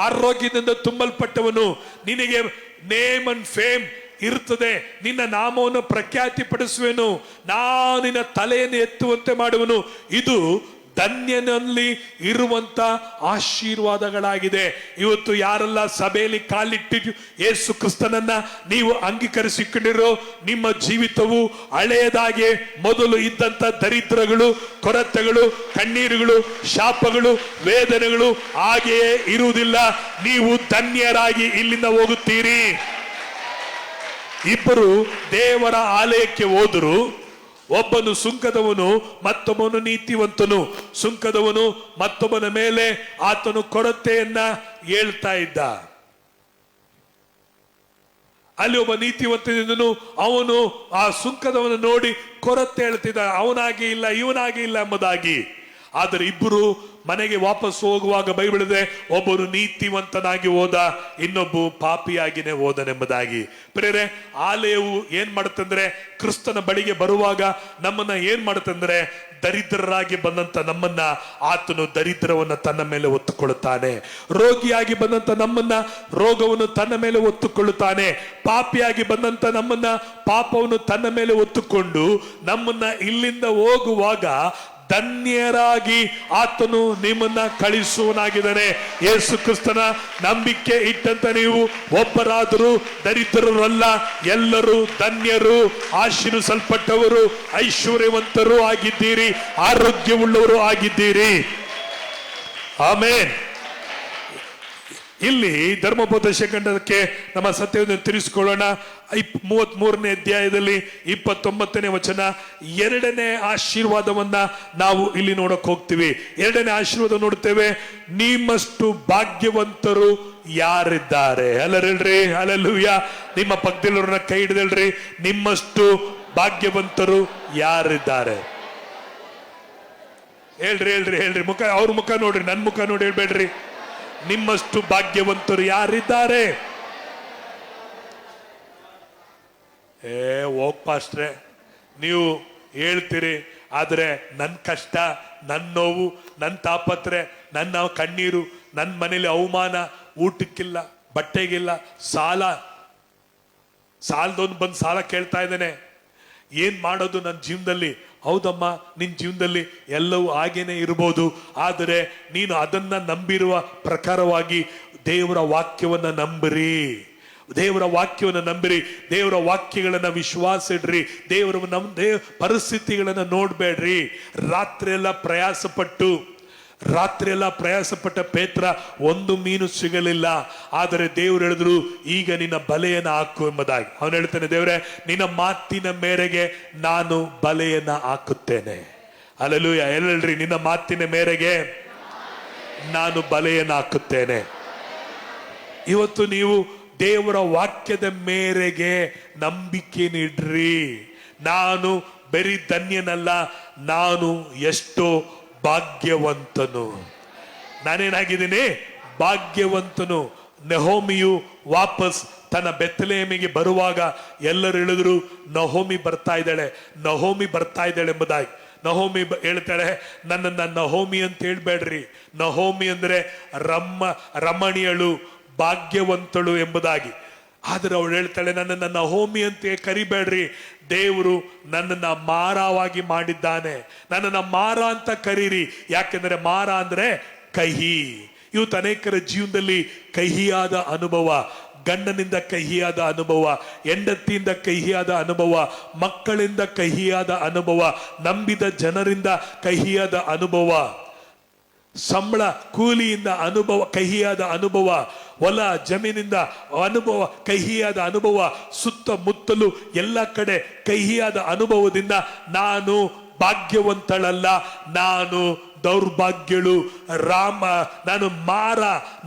ಆರೋಗ್ಯದಿಂದ ತುಂಬಲ್ಪಟ್ಟವನು. ನಿನಗೆ ನೇಮ್ ಅಂಡ್ ಫೇಮ್ ಇರ್ತದೆ. ನಿನ್ನ ನಾಮವನ್ನು ಪ್ರಖ್ಯಾತಿ ಪಡಿಸುವೆನು, ನಾನು ನಿನ್ನ ತಲೆಯನ್ನು ಎತ್ತುವಂತೆ ಮಾಡುವನು. ಇದು ಧನ್ಯನಲ್ಲಿ ಇರುವಂತ ಆಶೀರ್ವಾದಗಳಾಗಿದೆ. ಇವತ್ತು ಯಾರೆಲ್ಲ ಸಭೆಯಲ್ಲಿ ಕಾಲಿಟ್ಟು ಯೇಸು ಕ್ರಿಸ್ತನನ್ನ ನೀವು ಅಂಗೀಕರಿಸಿಕೊಂಡಿರೋ, ನಿಮ್ಮ ಜೀವಿತವು ಹಳೆಯದಾಗಿ ಮೊದಲು ಇದ್ದಂತ ದರಿದ್ರಗಳು, ಕೊರತೆಗಳು, ಕಣ್ಣೀರುಗಳು, ಶಾಪಗಳು, ವೇದನೆಗಳು ಹಾಗೆಯೇ ಇರುವುದಿಲ್ಲ. ನೀವು ಧನ್ಯರಾಗಿ ಇಲ್ಲಿಂದ ಹೋಗುತ್ತೀರಿ. ಇಬ್ಬರು ದೇವರ ಆಲಯಕ್ಕೆ ಹೋದರು. ಒಬ್ಬನು ಸುಂಕದವನು, ಮತ್ತೊಬ್ಬನು ನೀತಿವಂತನು. ಸುಂಕದವನು ಮತ್ತೊಬ್ಬನ ಮೇಲೆ ಆತನು ಕೊರತೆಯನ್ನ ಹೇಳ್ತಾ ಇದ್ದ. ಅಲ್ಲಿ ಒಬ್ಬ ನೀತಿವಂತನಿದ್ದನು, ಅವನು ಆ ಸುಂಕದವನು ನೋಡಿ ಕೊರತೆ ಹೇಳ್ತಿದ್ದ, ಅವನಾಗಿ ಇಲ್ಲ ಇವನಾಗಿ ಇಲ್ಲ ಎಂಬುದಾಗಿ. ಆದರೆ ಇಬ್ಬರು ಮನೆಗೆ ವಾಪಸ್ ಹೋಗುವಾಗ ಬೈಬಿಳಿದೆ, ಒಬ್ಬನು ನೀತಿವಂತನಾಗಿ ಹೋದ, ಇನ್ನೊಬ್ಬ ಪಾಪಿಯಾಗಿನೇ ಹೋದನೆಂಬುದಾಗಿ. ಪ್ರೇರೆ, ಆಲಯವು ಏನ್ ಮಾಡುತ್ತಂದ್ರೆ ಕ್ರಿಸ್ತನ ಬಳಿಗೆ ಬರುವಾಗ ನಮ್ಮನ್ನ ಏನ್ ಮಾಡುತ್ತಂದ್ರೆ, ದರಿದ್ರರಾಗಿ ಬಂದಂತ ನಮ್ಮನ್ನ ಆತನು ದರಿದ್ರವನ್ನ ತನ್ನ ಮೇಲೆ ಒತ್ತುಕೊಳ್ಳುತ್ತಾನೆ. ರೋಗಿಯಾಗಿ ಬಂದಂತ ನಮ್ಮನ್ನ ರೋಗವನ್ನು ತನ್ನ ಮೇಲೆ ಒತ್ತುಕೊಳ್ಳುತ್ತಾನೆ. ಪಾಪಿಯಾಗಿ ಬಂದಂತ ನಮ್ಮನ್ನ ಪಾಪವನ್ನು ತನ್ನ ಮೇಲೆ ಒತ್ತುಕೊಂಡು ನಮ್ಮನ್ನ ಇಲ್ಲಿಂದ ಹೋಗುವಾಗ ಧನ್ಯರಾಗಿ ಆತನು ನಿಮ್ಮನ್ನ ಕಳಿಸುವನಾಗಿದ್ದಾನೆ. ಯೇಸು ಕ್ರಿಸ್ತನ ನಂಬಿಕೆ ಇಟ್ಟಂತ ನೀವು ಒಬ್ಬರಾದರೂ ದರಿದ್ರರಲ್ಲ, ಎಲ್ಲರೂ ಧನ್ಯರು, ಆಶೀರ್ವಿಸಲ್ಪಟ್ಟವರು, ಐಶ್ವರ್ಯವಂತರು ಆಗಿದ್ದೀರಿ, ಆರೋಗ್ಯವುಳ್ಳವರು ಆಗಿದ್ದೀರಿ. ಆಮೇನ್. ಇಲ್ಲಿ ಧರ್ಮೋಪದೇಶ ಖಂಡಕ್ಕೆ ನಮ್ಮ ಸತ್ಯವನ್ನು ತಿಳಿಸಿಕೊಳ್ಳೋಣ. 33ನೇ ಅಧ್ಯಾಯದಲ್ಲಿ 29ನೇ ವಚನ, ಎರಡನೇ ಆಶೀರ್ವಾದವನ್ನ ನಾವು ಇಲ್ಲಿ ನೋಡಕ್ ಹೋಗ್ತೀವಿ. ಎರಡನೇ ಆಶೀರ್ವಾದ ನೋಡ್ತೇವೆ, ನಿಮ್ಮಷ್ಟು ಭಾಗ್ಯವಂತರು ಯಾರಿದ್ದಾರೆ. ಅಲ್ಲಲ್ರಿ, ಅಲ್ಲೂಯ. ನಿಮ್ಮ ಪಕ್ಕದಲ್ಲಿರೋರನ್ನ ಕೈ ಹಿಡಿದಲ್ರಿ, ನಿಮ್ಮಷ್ಟು ಭಾಗ್ಯವಂತರು ಯಾರಿದ್ದಾರೆ. ಹೇಳ್ರಿ ಹೇಳ್ರಿ ಹೇಳ್ರಿ, ಮುಖ ಅವ್ರ ಮುಖ ನೋಡ್ರಿ, ನನ್ ಮುಖ ನೋಡಿ ಹೇಳ್ಬೇಡ್ರಿ. ನಿಮ್ಮಷ್ಟು ಭಾಗ್ಯವಂತರು ಯಾರಿದ್ದಾರೆ. ಹೋಗ್ ಪಾಸ್ಟ್ರೆ, ನೀವು ಹೇಳ್ತೀರಿ, ಆದ್ರೆ ನನ್ನ ಕಷ್ಟ, ನನ್ನ ನೋವು, ನನ್ನ ತಾಪತ್ರೆ, ನನ್ನ ಕಣ್ಣೀರು, ನನ್ನ ಮನೇಲಿ ಅವಮಾನ, ಊಟಕ್ಕಿಲ್ಲ, ಬಟ್ಟೆಗಿಲ್ಲ, ಸಾಲದವನು ಬಂದು ಸಾಲ ಕೇಳ್ತಾ ಇದ್ದಾನೆ, ಏನ್ ಮಾಡೋದು ನನ್ನ ಜೀವನದಲ್ಲಿ. ಹೌದಮ್ಮ, ನಿನ್ನ ಜೀವನದಲ್ಲಿ ಎಲ್ಲವೂ ಹಾಗೇನೆ ಇರ್ಬೋದು, ಆದರೆ ನೀನು ಅದನ್ನ ನಂಬಿರುವ ಪ್ರಕಾರವಾಗಿ ದೇವರ ವಾಕ್ಯವನ್ನ ನಂಬಿರಿ. ದೇವರ ವಾಕ್ಯವನ್ನು ನಂಬಿರಿ, ದೇವರ ವಾಕ್ಯಗಳನ್ನ ವಿಶ್ವಾಸ ಇಡ್ರಿ, ಪರಿಸ್ಥಿತಿಗಳನ್ನ ನೋಡ್ಬೇಡ್ರಿ. ರಾತ್ರಿ ಎಲ್ಲ ಪ್ರಯಾಸಪಟ್ಟ ಪೇತ್ರ ಒಂದು ಮೀನು ಸಿಗಲಿಲ್ಲ, ಆದರೆ ದೇವರು ಹೇಳಿದ್ರು, ಈಗ ನಿನ್ನ ಬಲೆಯನ್ನ ಹಾಕು ಎಂಬುದಾಗಿ. ಅವನು ಹೇಳ್ತಾನೆ, ದೇವರೇ, ನಿನ್ನ ಮಾತಿನ ಮೇರೆಗೆ ನಾನು ಬಲೆಯನ್ನ ಹಾಕುತ್ತೇನೆ. ಹಲ್ಲೆಲೂಯಾ. ಹೇಳ್ರಿ, ನಿನ್ನ ಮಾತಿನ ಮೇರೆಗೆ ನಾನು ಬಲೆಯನ್ನ ಹಾಕುತ್ತೇನೆ. ಇವತ್ತು ನೀವು ದೇವರ ವಾಕ್ಯದ ಮೇರೆಗೆ ನಂಬಿಕೆ ನೀಡ್ರಿ. ನಾನು ಬರೀ ಧನ್ಯನಲ್ಲ, ನಾನು ಎಷ್ಟೋ ಭಾಗ್ಯವಂತನು. ನಾನೇನಾಗಿದ್ದೀನಿ? ಭಾಗ್ಯವಂತನು. ನಹೋಮಿಯು ವಾಪಸ್ ತನ್ನ ಬೆತ್ಲೆಹೇಮಿಗೆ ಬರುವಾಗ ಎಲ್ಲರೂ ಹೇಳಿದ್ರು, ನಹೋಮಿ ಬರ್ತಾ ಇದ್ದಾಳೆ ಎಂಬುದಾಗಿ. ನಹೋಮಿ ಹೇಳ್ತಾಳೆ, ನನ್ನನ್ನ ನಹೋಮಿ ಅಂತ ಹೇಳ್ಬೇಡ್ರಿ. ನಹೋಮಿ ಅಂದ್ರೆ ರಮಣಿಯಳು, ಭಾಗ್ಯವಂತಳು ಎಂಬುದಾಗಿ. ಆದ್ರೆ ಅವಳು ಹೇಳ್ತಾಳೆ, ನನ್ನನ್ನ ನಹೋಮಿ ಅಂತ ಕರಿಬೇಡ್ರಿ, ದೇವರು ನನ್ನನ್ನ ಮಾರವಾಗಿ ಮಾಡಿದ್ದಾನೆ, ನನ್ನನ್ನ ಮಾರ ಅಂತ ಕರೀರಿ. ಯಾಕೆಂದ್ರೆ ಮಾರ ಅಂದ್ರೆ ಕಹಿ. ಇವತ್ತು ಅನೇಕರ ಜೀವನದಲ್ಲಿ ಕಹಿಯಾದ ಅನುಭವ, ಗಂಡನಿಂದ ಕಹಿಯಾದ ಅನುಭವ, ಹೆಂಡತಿಯಿಂದ ಕಹಿಯಾದ ಅನುಭವ, ಮಕ್ಕಳಿಂದ ಕಹಿಯಾದ ಅನುಭವ, ನಂಬಿದ ಜನರಿಂದ ಕಹಿಯಾದ ಅನುಭವ, ಸಂಬಳ ಕೂಲಿಯಿಂದ ಅನುಭವ ಕಹಿಯಾದ ಅನುಭವ, ಹೊಲ ಜಮೀನಿಂದ ಅನುಭವ ಕಹಿಯಾದ ಅನುಭವ, ಸುತ್ತಮುತ್ತಲು ಎಲ್ಲ ಕಡೆ ಕಹಿಯಾದ ಅನುಭವದಿಂದ ನಾನು ಭಾಗ್ಯವಂತಳಲ್ಲ, ನಾನು ದೌರ್ಭಾಗ್ಯಳು, ನಾನು ಮಾರ,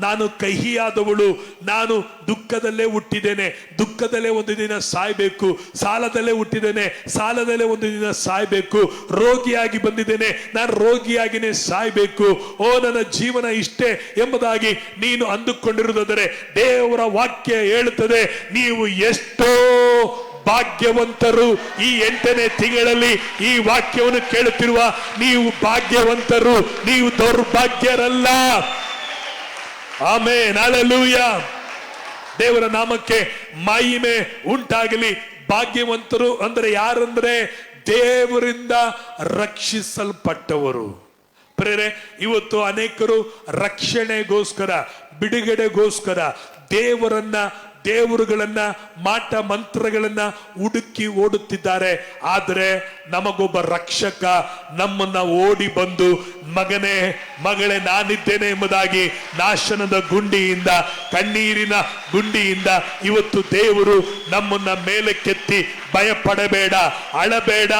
ನಾನು ಕಹಿಯಾದವಳು, ನಾನು ದುಃಖದಲ್ಲೇ ಹುಟ್ಟಿದ್ದೇನೆ, ದುಃಖದಲ್ಲೇ ಒಂದು ದಿನ ಸಾಯ್ಬೇಕು, ಸಾಲದಲ್ಲೇ ಹುಟ್ಟಿದ್ದೇನೆ, ಸಾಲದಲ್ಲೇ ಒಂದು ದಿನ ಸಾಯ್ಬೇಕು, ರೋಗಿಯಾಗಿ ಬಂದಿದ್ದೇನೆ, ನಾನು ರೋಗಿಯಾಗಿನೇ ಸಾಯ್ಬೇಕು, ಓ ನನ್ನ ಜೀವನ ಇಷ್ಟೇ ಎಂಬುದಾಗಿ ನೀನು ಅಂದುಕೊಂಡಿರುವುದಾದರೆ ದೇವರ ವಾಕ್ಯ ಹೇಳುತ್ತದೆ, ನೀವು ಎಷ್ಟೋ ಭಾಗ್ಯವಂತರು. ಈ 8ನೇ ತಿಂಗಳಲ್ಲಿ ಈ ವಾಕ್ಯವನ್ನು ಕೇಳುತ್ತಿರುವ ನೀವು ಭಾಗ್ಯವಂತರು, ನೀವು ದೌರ್ಭಾಗ್ಯರಲ್ಲ. Amen, hallelujah. ದೇವರ ನಾಮಕ್ಕೆ ಮಹಿಮೆ ಉಂಟಾಗಲಿ. ಭಾಗ್ಯವಂತರು ಅಂದ್ರೆ ಯಾರಂದ್ರೆ ದೇವರಿಂದ ರಕ್ಷಿಸಲ್ಪಟ್ಟವರು. ಪ್ರೇರೆ, ಇವತ್ತು ಅನೇಕರು ರಕ್ಷಣೆಗೋಸ್ಕರ, ಬಿಡುಗಡೆಗೋಸ್ಕರ ದೇವರುಗಳನ್ನ ಮಾಟ ಮಂತ್ರಗಳನ್ನ ಹುಡುಕಿ ಓಡುತ್ತಿದ್ದಾರೆ. ಆದರೆ ನಮಗೊಬ್ಬ ರಕ್ಷಕ ನಮ್ಮನ್ನ ಓಡಿ ಬಂದು, ಮಗನೇ ಮಗಳೇ ನಾನಿದ್ದೇನೆ ಎಂಬುದಾಗಿ ನಾಶನದ ಗುಂಡಿಯಿಂದ, ಕಣ್ಣೀರಿನ ಗುಂಡಿಯಿಂದ ಇವತ್ತು ದೇವರು ನಮ್ಮನ್ನ ಮೇಲಕ್ಕೆತ್ತಿ ಭಯಪಡಬೇಡ, ಅಳಬೇಡ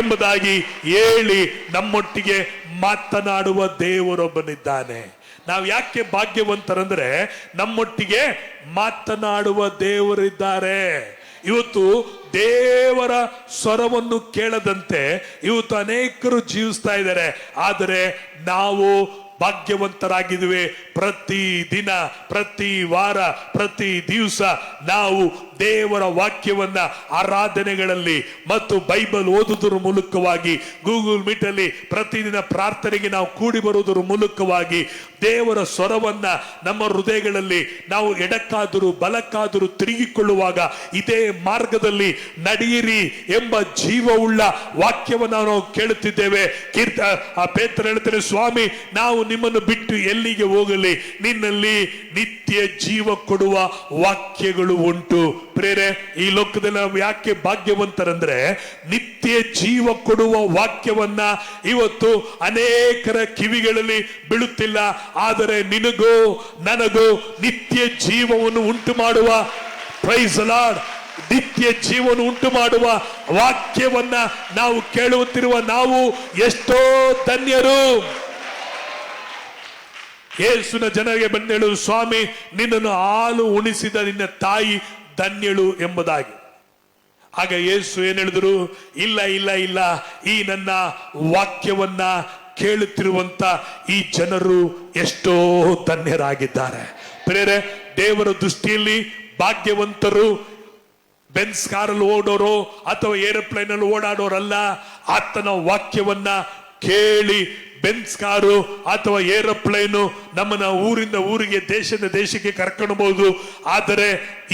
ಎಂಬುದಾಗಿ ಹೇಳಿ ನಮ್ಮೊಟ್ಟಿಗೆ ಮಾತನಾಡುವ ದೇವರೊಬ್ಬನಿದ್ದಾನೆ. ನಾವು ಯಾಕೆ ಭಾಗ್ಯವಂತರಂದ್ರೆ ನಮ್ಮೊಟ್ಟಿಗೆ ಮಾತನಾಡುವ ದೇವರಿದ್ದಾರೆ. ಇವತ್ತು ದೇವರ ಸ್ವರವನ್ನು ಕೇಳದಂತೆ ಇವತ್ತು ಅನೇಕರು ಜೀವಿಸ್ತಾ ಇದ್ದಾರೆ. ಆದರೆ ನಾವು ಭಾಗ್ಯವಂತರಾಗಿದ್ವಿ. ಪ್ರತಿ ದಿನ, ಪ್ರತಿ ವಾರ, ಪ್ರತಿ ದಿವಸ ನಾವು ದೇವರ ವಾಕ್ಯವನ್ನ ಆರಾಧನೆಗಳಲ್ಲಿ ಮತ್ತು ಬೈಬಲ್ ಓದುವುದರ ಮೂಲಕವಾಗಿ, ಗೂಗಲ್ ಮೀಟ್ ಅಲ್ಲಿ ಪ್ರತಿದಿನ ಪ್ರಾರ್ಥನೆಗೆ ನಾವು ಕೂಡಿ ಬರುವುದರ ಮೂಲಕವಾಗಿ ದೇವರ ಸ್ವರವನ್ನ ನಮ್ಮ ಹೃದಯಗಳಲ್ಲಿ ನಾವು ಎಡಕ್ಕಾದರೂ ಬಲಕ್ಕಾದರೂ ತಿರುಗಿಕೊಳ್ಳುವಾಗ ಇದೇ ಮಾರ್ಗದಲ್ಲಿ ನಡೆಯಿರಿ ಎಂಬ ಜೀವವುಳ್ಳ ವಾಕ್ಯವನ್ನು ನಾವು ಕೇಳುತ್ತಿದ್ದೇವೆ. ಪೇತ್ರ ಹೇಳ್ತಾರೆ, ಸ್ವಾಮಿ ನಾವು ನಿಮ್ಮನ್ನು ಬಿಟ್ಟು ಎಲ್ಲಿಗೆ ಹೋಗಲಿ, ನಿನ್ನಲ್ಲಿ ನಿತ್ಯ ಜೀವ ಕೊಡುವ ವಾಕ್ಯಗಳು ಉಂಟು. ಪ್ರೇರೆ, ಈ ಲೋಕದಲ್ಲಿ ನಾವು ಯಾಕೆ ಭಾಗ್ಯವಂತರಂದ್ರೆ ನಿತ್ಯ ಜೀವ ಕೊಡುವ ವಾಕ್ಯವನ್ನ ಇವತ್ತು ಅನೇಕರ ಕಿವಿಗಳಲ್ಲಿ ಬೀಳುತ್ತಿಲ್ಲ. ಆದರೆ ನಿನಗೂ ನನಗೂ ನಿತ್ಯ ಜೀವವನ್ನು ಉಂಟು ಮಾಡುವ, ಪ್ರೈಸ್ ದಿ ಲಾರ್ಡ್, ನಿತ್ಯ ಜೀವನ ಉಂಟು ಮಾಡುವ ವಾಕ್ಯವನ್ನ ನಾವು ಕೇಳುತ್ತಿರುವ ನಾವು ಎಷ್ಟೋ ಧನ್ಯರು. ಯೇಸುವಿನ ಜನರಿಗೆ ಬಂದು ಹೇಳುವುದು, ಸ್ವಾಮಿ ನಿನ್ನನ್ನು ಹಾಲು ಉಣಿಸಿದ ನಿನ್ನ ತಾಯಿ ಧನ್ಯಳು ಎಂಬುದಾಗಿ. ಆಗ ಯೇಸು ಏನ್ ಹೇಳಿದ್ರು, ಇಲ್ಲ ಇಲ್ಲ ಇಲ್ಲ, ಈ ನನ್ನ ವಾಕ್ಯವನ್ನ ಕೇಳುತ್ತಿರುವಂತ ಈ ಜನರು ಎಷ್ಟೋ ಧನ್ಯರಾಗಿದ್ದಾರೆ. ಪ್ರೇರೆ, ದೇವರ ದೃಷ್ಟಿಯಲ್ಲಿ ಭಾಗ್ಯವಂತರು ಬೆನ್ಸ್ ಕಾರಲ್ಲಿ ಓಡೋರು ಅಥವಾ ಏರೋಪ್ಲೇನ್ ಅಲ್ಲಿ ಓಡಾಡೋರಲ್ಲ. ಆತನ ವಾಕ್ಯವನ್ನ ಕೇಳಿ ಬೆನ್ಸ್ ಕಾರು ಅಥವಾ ಏರೋಪ್ಲೇನು ನಮ್ಮನ್ನ ಊರಿಂದ ಊರಿಗೆ, ದೇಶದ ದೇಶಕ್ಕೆ ಕರ್ಕೊಂಡಬಹುದು. ಆದರೆ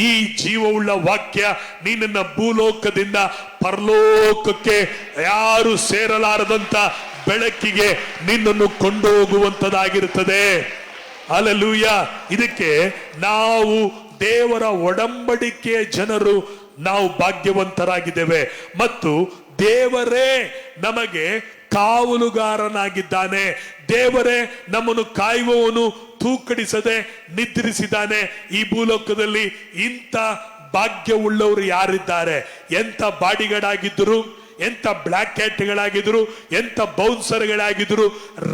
ಈ ಜೀವವುಳ್ಳ ವಾಕ್ಯ ನೀನನ್ನ ಭೂಲೋಕದಿಂದ ಪರಲೋಕಕ್ಕೆ ಯಾರು ಸೇರಲಾರದಂತ ಬೆಳಕಿಗೆ ನಿನ್ನನ್ನು ಕೊಂಡು ಹೋಗುವಂತದಾಗಿರುತ್ತದೆ. ಹಲ್ಲೆಲೂಯ. ಇದಕ್ಕೆ ನಾವು ದೇವರ ಒಡಂಬಡಿಕೆಯ ಜನರು, ನಾವು ಭಾಗ್ಯವಂತರಾಗಿದ್ದೇವೆ. ಮತ್ತು ದೇವರೇ ನಮಗೆ ಕಾವಲುಗಾರನಾಗಿದ್ದಾನೆ. ದೇವರೇ ನಮ್ಮನ್ನು ಕಾಯುವವನು, ತೂಕಡಿಸದೆ ನಿದ್ರಿಸಿದ್ದಾನೆ. ಈ ಭೂಲೋಕದಲ್ಲಿ ಇಂಥ ಭಾಗ್ಯವುಳ್ಳವರು ಯಾರಿದ್ದಾರೆ? ಎಂಥ ಬಾಡಿಗಾರ್ಡ್, ಎಂಥ ಬ್ಲ್ಯಾಕ್ ಕ್ಯಾಟ್ಗಳಾಗಿದ್ರು, ಎಂಥ ಬೌನ್ಸರ್ಗಳಾಗಿದ್ರು,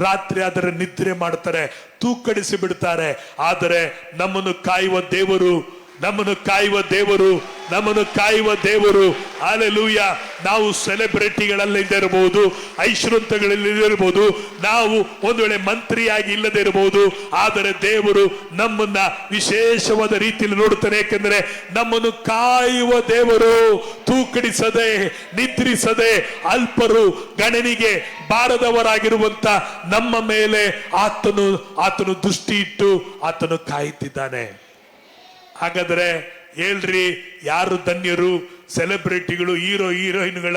ರಾತ್ರಿ ಅದರ ನಿದ್ರೆ ಮಾಡ್ತಾರೆ, ತೂಕಡಿಸಿ ಬಿಡ್ತಾರೆ. ಆದರೆ ನಮ್ಮನ್ನು ಕಾಯುವ ದೇವರು, ನಮ್ಮನ್ನು ಕಾಯುವ ದೇವರು, ನಮ್ಮನ್ನು ಕಾಯುವ ದೇವರು. ಹಲ್ಲೆಲೂಯಾ. ನಾವು ಸೆಲೆಬ್ರಿಟಿಗಳಲ್ಲಿರಬಹುದು, ಐಶ್ವರ್ಯಗಳಿರಬಹುದು, ನಾವು ಒಂದು ವೇಳೆ ಮಂತ್ರಿಯಾಗಿ ಇಲ್ಲದೆ ಇರಬಹುದು, ಆದರೆ ದೇವರು ನಮ್ಮನ್ನ ವಿಶೇಷವಾದ ರೀತಿಯಲ್ಲಿ ನೋಡುತ್ತಾನೆ. ಯಾಕೆಂದ್ರೆ ನಮ್ಮನ್ನು ಕಾಯುವ ದೇವರು, ತೂಕಡಿಸದೆ ನಿದ್ರಿಸದೆ ಅಲ್ಪರು ಗಣನಿಗೆ ಬಾರದವರಾಗಿರುವಂತ ನಮ್ಮ ಮೇಲೆ ಆತನು ದೃಷ್ಟಿ ಇಟ್ಟು ಆತನು ಕಾಯುತ್ತಿದ್ದಾನೆ. ಹಾಗಾದ್ರೆ ಹೇಳ್ರಿ, ಯಾರು ಧನ್ಯರು? ಸೆಲೆಬ್ರಿಟಿಗಳು, ಹೀರೋಯಿನ್ಗಳ,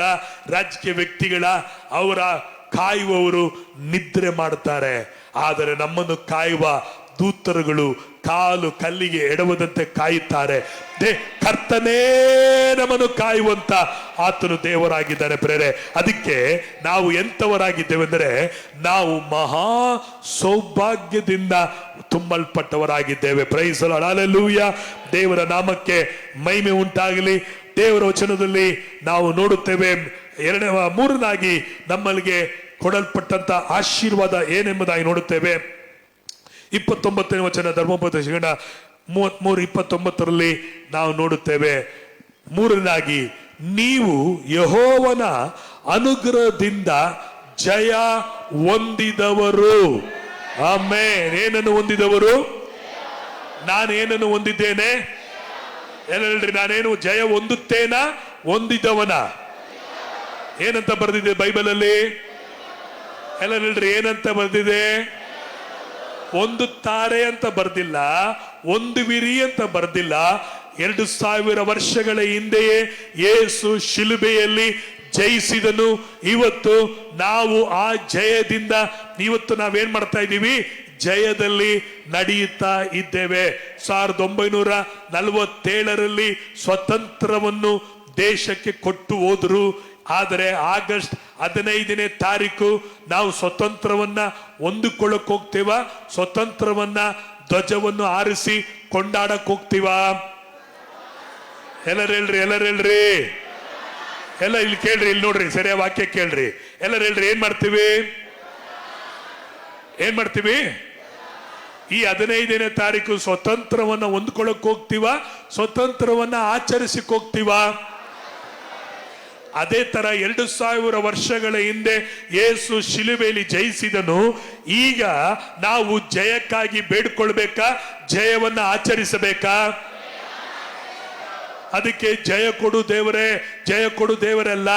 ರಾಜಕೀಯ ವ್ಯಕ್ತಿಗಳ, ಅವರ ಕಾಯುವವರು ನಿದ್ರೆ ಮಾಡ್ತಾರೆ. ಆದರೆ ನಮ್ಮನ್ನು ಕಾಯುವ ದೂತರುಗಳು ಕಾಲು ಕಲ್ಲಿಗೆ ಎಡವದಂತೆ ಕಾಯುತ್ತಾರೆ. ಕರ್ತನೇ ನಮ್ಮನ್ನು ಕಾಯುವಂತ ಆತನು ದೇವರಾಗಿದ್ದಾನೆ. ಪ್ರೇರೆ, ಅದಕ್ಕೆ ನಾವು ಎಂತವರಾಗಿದ್ದೇವೆ ಅಂದರೆ ನಾವು ಮಹಾ ಸೌಭಾಗ್ಯದಿಂದ ತುಂಬಲ್ಪಟ್ಟವರಾಗಿದ್ದೇವೆ. Praise the lord. ಹಲ್ಲೆಲೂಯಾ. ದೇವರ ನಾಮಕ್ಕೆ ಮಹಿಮೆ ಉಂಟಾಗಲಿ. ದೇವರ ವಚನದಲ್ಲಿ ನಾವು ನೋಡುತ್ತೇವೆ, ಮೂರನಾಗಿ ನಮ್ಮಲ್ಲಿಗೆ ಕೊಡಲ್ಪಟ್ಟಂತ ಆಶೀರ್ವಾದ ಏನೆಂಬುದಾಗಿ ನೋಡುತ್ತೇವೆ. 29ನೇ ವಚನ, ಧರ್ಮೋಪದೇಶ 33:29 ನಾವು ನೋಡುತ್ತೇವೆ. ಮೂರನಾಗಿ, ನೀವು ಯೆಹೋವನ ಅನುಗ್ರಹದಿಂದ ಜಯ ಹೊಂದಿದವರು. ಆಮೆನ್. ಏನನ್ನು ಹೊಂದಿದವರು? ನಾನೇನನ್ನು ಹೊಂದಿದ್ದೇನೆ? ಹೇಳ್ರಿ, ನಾನೇನು ಜಯ ಹೊಂದುತ್ತೇನಾ, ಹೊಂದಿದವನ? ಏನಂತ ಬರೆದಿದೆ ಬೈಬಲ್ ಅಲ್ಲಿ? ಎಲ್ಲ ಹೇಳ್ರಿ, ಏನಂತ ಬರೆದಿದೆ? ಹೊಂದುತ್ತಾರೆ ಅಂತ ಬರ್ದಿಲ್ಲ, ಹೊಂದುವಿರಿ ಅಂತ ಬರ್ದಿಲ್ಲ. 2000 ವರ್ಷಗಳ ಹಿಂದೆಯೇ ಯೇಸು ಶಿಲುಬೆಯಲ್ಲಿ ಜಯಿಸಿದನು. ಇವತ್ತು ನಾವು ಆ ಜಯದಿಂದ ಇವತ್ತು ನಾವೇನ್ ಮಾಡ್ತಾ ಇದ್ದೀವಿ? ಜಯದಲ್ಲಿ ನಡೆಯುತ್ತಾ ಇದ್ದೇವೆ. 1947ರಲ್ಲಿ ಸ್ವತಂತ್ರವನ್ನು ದೇಶಕ್ಕೆ ಕೊಟ್ಟು ಹೋದ್ರು. ಆದರೆ ಆಗಸ್ಟ್ 15ನೇ ತಾರೀಕು ನಾವು ಸ್ವತಂತ್ರವನ್ನ ಹೊಂದಿಕೊಳ್ಳಕ್ ಹೋಗ್ತೀವ? ಸ್ವತಂತ್ರವನ್ನ ಧ್ವಜವನ್ನು ಆರಿಸಿ ಕೊಂಡಾಡಕ್ ಹೋಗ್ತೀವ? ಎಲ್ಲರೂ ಹೇಳ್ರಿ, ಎಲ್ಲರೂ ಹೇಳ್ರಿ, ಎಲ್ಲ ಇಲ್ಲಿ ಕೇಳ್ರಿ, ಇಲ್ಲಿ ನೋಡ್ರಿ, ಸರಿಯಾದ ವಾಕ್ಯ ಕೇಳ್ರಿ. ಎಲ್ಲರೂ ಹೇಳ್ರಿ, ಏನ್ ಮಾಡ್ತೀವಿ? ಈ 15ನೇ ತಾರೀಕು ಸ್ವತಂತ್ರವನ್ನ ಹೊಂದ್ಕೊಳಕ್ ಹೋಗ್ತೀವ, ಸ್ವತಂತ್ರವನ್ನ ಆಚರಿಸಿಕ್ ಹೋಗ್ತೀವ? ಅದೇ ತರ 2000 ವರ್ಷಗಳ ಹಿಂದೆ ಯೇಸು ಶಿಲುಬೆಯಲ್ಲಿ ಜಯಿಸಿದನು. ಈಗ ನಾವು ಜಯಕ್ಕಾಗಿ ಬೇಡ್ಕೊಳ್ಬೇಕಾ, ಜಯವನ್ನ ಆಚರಿಸಬೇಕಾ? ಅದಕ್ಕೆ ಜಯ ಕೊಡು ದೇವರೇ, ಜಯ ಕೊಡು ದೇವರಲ್ಲ,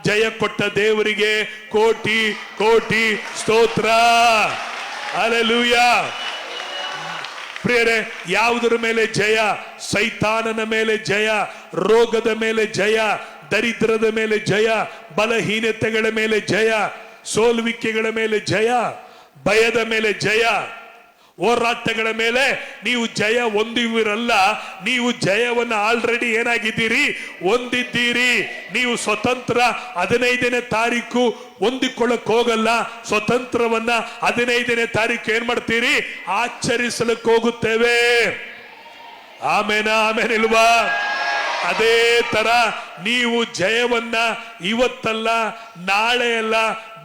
ಜಯ ಕೊಟ್ಟ ದೇವರಿಗೆ ಕೋಟಿ ಕೋಟಿ ಸ್ತೋತ್ರ. ಹಲ್ಲೆಲೂಯಾ. ಪ್ರಿಯರೇ, ಯಾವುದರ ಮೇಲೆ ಜಯ? ಸೈತಾನನ ಮೇಲೆ ಜಯ, ರೋಗದ ಮೇಲೆ ಜಯ, ದರಿದ್ರದ ಮೇಲೆ ಜಯ, ಬಲಹೀನತೆಗಳ ಮೇಲೆ ಜಯ, ಸೋಲುವಿಕೆಗಳ ಮೇಲೆ ಜಯ, ಭಯದ ಮೇಲೆ ಜಯ, ಹೋರಾಟಗಳ ಮೇಲೆ ನೀವು ಜಯ ಹೊಂದಿವಿರಲ್ಲ. ನೀವು ಜಯವನ್ನು ಆಲ್ರೆಡಿ ಏನಾಗಿದ್ದೀರಿ? ಹೊಂದಿದ್ದೀರಿ. ನೀವು ಸ್ವತಂತ್ರ 15ನೇ ತಾರೀಕು ಹೊಂದಿಕೊಳ್ಳಕ್ ಹೋಗಲ್ಲ. ಸ್ವತಂತ್ರವನ್ನ 15ನೇ ತಾರೀಕು ಏನ್ ಮಾಡ್ತೀರಿ? ಆಚರಿಸಲಕ್ಕೆ ಹೋಗುತ್ತೇವೆ. ಆಮೇನ ಆಮೇನ್ ಇಲ್ವಾ? ಅದೇ ತರ ನೀವು ಜಯವನ್ನ ಇವತ್ತಲ್ಲ, ನಾಳೆ ಅಲ್ಲ,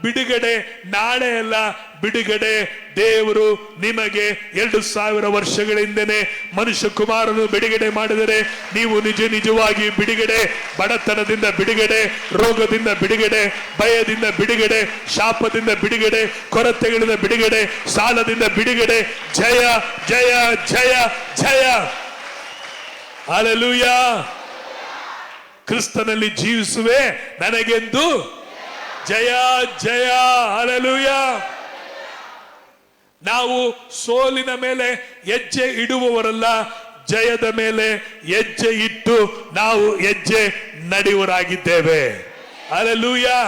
ಬಿಡುಗಡೆ ನಾಳೆ ಅಲ್ಲ, ಬಿಡುಗಡೆ ದೇವರು ನಿಮಗೆ 2000 ವರ್ಷಗಳಿಂದನೇ ಮನುಷ್ಯ ಕುಮಾರನು ಬಿಡುಗಡೆ ಮಾಡಿದರೆ ನೀವು ನಿಜವಾಗಿ ಬಿಡುಗಡೆ, ಬಡತನದಿಂದ ಬಿಡುಗಡೆ, ರೋಗದಿಂದ ಬಿಡುಗಡೆ, ಭಯದಿಂದ ಬಿಡುಗಡೆ, ಶಾಪದಿಂದ ಬಿಡುಗಡೆ, ಕೊರತೆಗಳಿಂದ ಬಿಡುಗಡೆ, ಸಾಲದಿಂದ ಬಿಡುಗಡೆ. ಜಯ ಜಯ ಜಯ ಜಯ. ಹಲ್ಲೆಲೂಯಾ. ಕ್ರಿಸ್ತನಲ್ಲಿ ಜೀವಿಸುವೆ ನನಗೆಂದು ಜಯ ಜಯ. ಹಲ್ಲೆಲೂಯಾ. ನಾವು ಸೋಲಿನ ಮೇಲೆ ಹೆಜ್ಜೆ ಇಡುವವರಲ್ಲ, ಜಯದ ಮೇಲೆ ಹೆಜ್ಜೆ ಇಟ್ಟು ನಾವು ಹೆಜ್ಜೆ ನಡೆಯುವರಾಗಿದ್ದೇವೆ. ಹಲ್ಲೆಲೂಯಾ.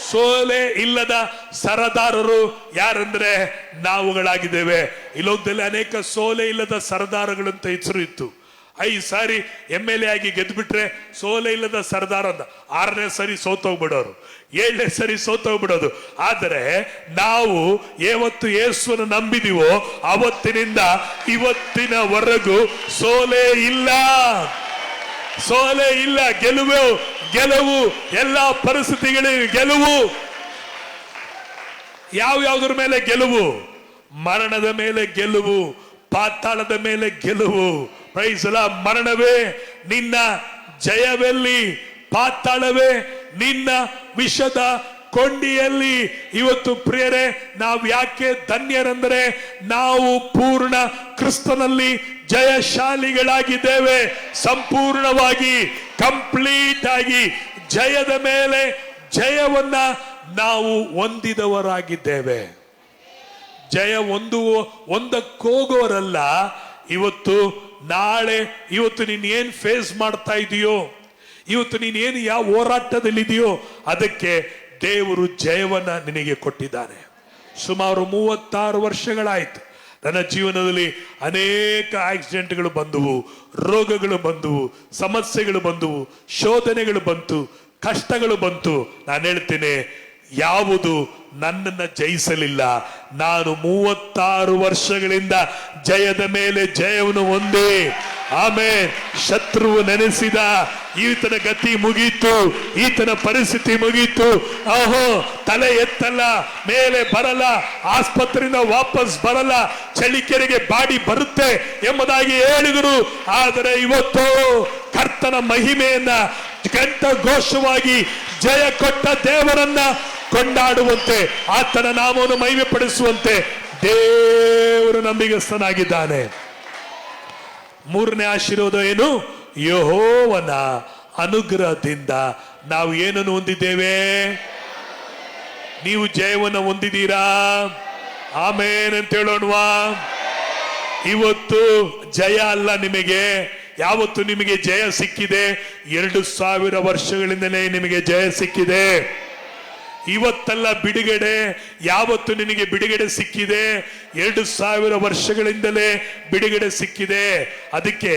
ಸೋಲೆ ಇಲ್ಲದ ಸರದಾರರು ಯಾರಂದ್ರೆ ನಾವುಗಳಾಗಿದ್ದೇವೆ. ಈ ಲೋಕದಲ್ಲಿ ಅನೇಕ ಸೋಲೆ ಇಲ್ಲದ ಸರದಾರಗಳಂತ ಹೆಸರು ಇತ್ತು. 5 ಸಾರಿ MLA ಆಗಿ ಗೆದ್ಬಿಟ್ರೆ ಸೋಲೆ ಇಲ್ಲದ ಸರ್ದಾರ್ ಅಂತ. 6ನೇ ಸರಿ ಸೋತೋಗ್ಬಿಡೋರು, 7ನೇ ಸರಿ ಸೋತೋಗ್ಬಿಡೋದು. ಆದರೆ ನಾವು ಯಾವತ್ತು ಯೇಸುವನ್ನು ನಂಬಿದೀವೋ ಅವತ್ತಿನಿಂದ ಇವತ್ತಿನವರೆಗೂ ಸೋಲೆ ಇಲ್ಲ, ಸೋಲೆ ಇಲ್ಲ. ಗೆಲುವು ಗೆಲುವು, ಎಲ್ಲಾ ಪರಿಸ್ಥಿತಿಗಳಿಗೆ ಗೆಲುವು. ಯಾವ್ಯಾವ್ದ್ರ ಮೇಲೆ ಗೆಲುವು? ಮರಣದ ಮೇಲೆ ಗೆಲುವು, ಪಾತಾಳದ ಮೇಲೆ ಗೆಲುವು. ಪ್ರೈಸ್ ಅಲ್ಲ. ಮರಣವೇ ನಿನ್ನ ಜಯವೆಲ್ಲಿ? ಪಾತಾಳವೇ ನಿನ್ನ ವಿಷದ ಕೊಂಡಿಯಲ್ಲಿ? ಇವತ್ತು ಪ್ರಿಯರೇ, ನಾವು ಯಾಕೆ ಧನ್ಯರಂದರೆ ನಾವು ಪೂರ್ಣ ಕ್ರಿಸ್ತನಲ್ಲಿ ಜಯಶಾಲಿಗಳಾಗಿದ್ದೇವೆ. ಸಂಪೂರ್ಣವಾಗಿ, ಕಂಪ್ಲೀಟ್ ಆಗಿ ಜಯದ ಮೇಲೆ ಜಯವನ್ನ ನಾವು ಹೊಂದಿದವರಾಗಿದ್ದೇವೆ. ಜಯ ಒಂದಕ್ಕೋಗೋರಲ್ಲ. ಇವತ್ತು ನಾಳೆ, ಇವತ್ತು ನೀನ್ ಏನ್ ಫೇಸ್ ಮಾಡ್ತಾ ಇದೆಯೋ, ಇವತ್ತು ನೀನ್ ಏನು ಯಾವ ಹೋರಾಟದಲ್ಲಿದೆಯೋ ಅದಕ್ಕೆ ದೇವರು ಜಯವನ್ನ ನಿನಗೆ ಕೊಟ್ಟಿದ್ದಾನೆ. ಸುಮಾರು 36 ವರ್ಷಗಳಾಯ್ತು ನನ್ನ ಜೀವನದಲ್ಲಿ ಅನೇಕ ಆಕ್ಸಿಡೆಂಟ್ಗಳು ಬಂದವು, ರೋಗಗಳು ಬಂದವು, ಸಮಸ್ಯೆಗಳು ಬಂದವು, ಶೋಧನೆಗಳು ಬಂತು, ಕಷ್ಟಗಳು ಬಂತು. ನಾನು ಹೇಳ್ತೇನೆ, ಯಾವುದು ನನ್ನನ್ನು ಜಯಿಸಲಿಲ್ಲ. ನಾನು 36 ವರ್ಷಗಳಿಂದ ಜಯದ ಮೇಲೆ ಜಯವನ್ನು ಹೊಂದಿ, ಆಮೇಲೆ ಶತ್ರುವು ನೆನೆಸಿದ ಈತನ ಗತಿ ಮುಗೀತು, ಈತನ ಪರಿಸ್ಥಿತಿ ಮುಗೀತು, ಆಹೋ ತಲೆ ಎತ್ತಲ್ಲ, ಮೇಲೆ ಬರಲ್ಲ, ಆಸ್ಪತ್ರೆಯಿಂದ ವಾಪಸ್ ಬರಲ್ಲ, ಚಳಿಕೆರೆಗೆ ಬಾಡಿ ಬರುತ್ತೆ ಎಂಬುದಾಗಿ ಹೇಳಿದರು. ಆದರೆ ಇವತ್ತು ಕರ್ತನ ಮಹಿಮೆಯನ್ನ ಕಂಠ ಘೋಷವಾಗಿ ಜಯ ಕೊಟ್ಟ ದೇವರನ್ನ ಕೊಂಡಾಡುವಂತೆ, ಆತನ ನಾಮವನ್ನು ಮಹಿಮೆ ಪಡಿಸುವಂತೆ ದೇವರು ನಂಬಿಗಸ್ತನಾಗಿದ್ದಾನೆ. 3ನೇ ಆಶೀರ್ವಾದ ಏನು? ಯೆಹೋವನ ಅನುಗ್ರಹದಿಂದ ನಾವು ಏನನ್ನು ಹೊಂದಿದ್ದೇವೆ? ನೀವು ಜಯವನ್ನು ಹೊಂದಿದ್ದೀರಾ? ಆಮೇನ್ ಅಂತ ಹೇಳೋಣವಾ? ಇವತ್ತು ಜಯ ಅಲ್ಲ ನಿಮಗೆ, ಯಾವತ್ತು ನಿಮಗೆ ಜಯ ಸಿಕ್ಕಿದೆ? 2000 ವರ್ಷಗಳಿಂದಲೇ ನಿಮಗೆ ಜಯ ಸಿಕ್ಕಿದೆ. ಇವತ್ತಲ್ಲ ಬಿಡುಗಡೆ, ಯಾವತ್ತು ನಿನಗೆ ಬಿಡುಗಡೆ ಸಿಕ್ಕಿದೆ? 2000 ವರ್ಷಗಳಿಂದಲೇ ಬಿಡುಗಡೆ ಸಿಕ್ಕಿದೆ. ಅದಕ್ಕೆ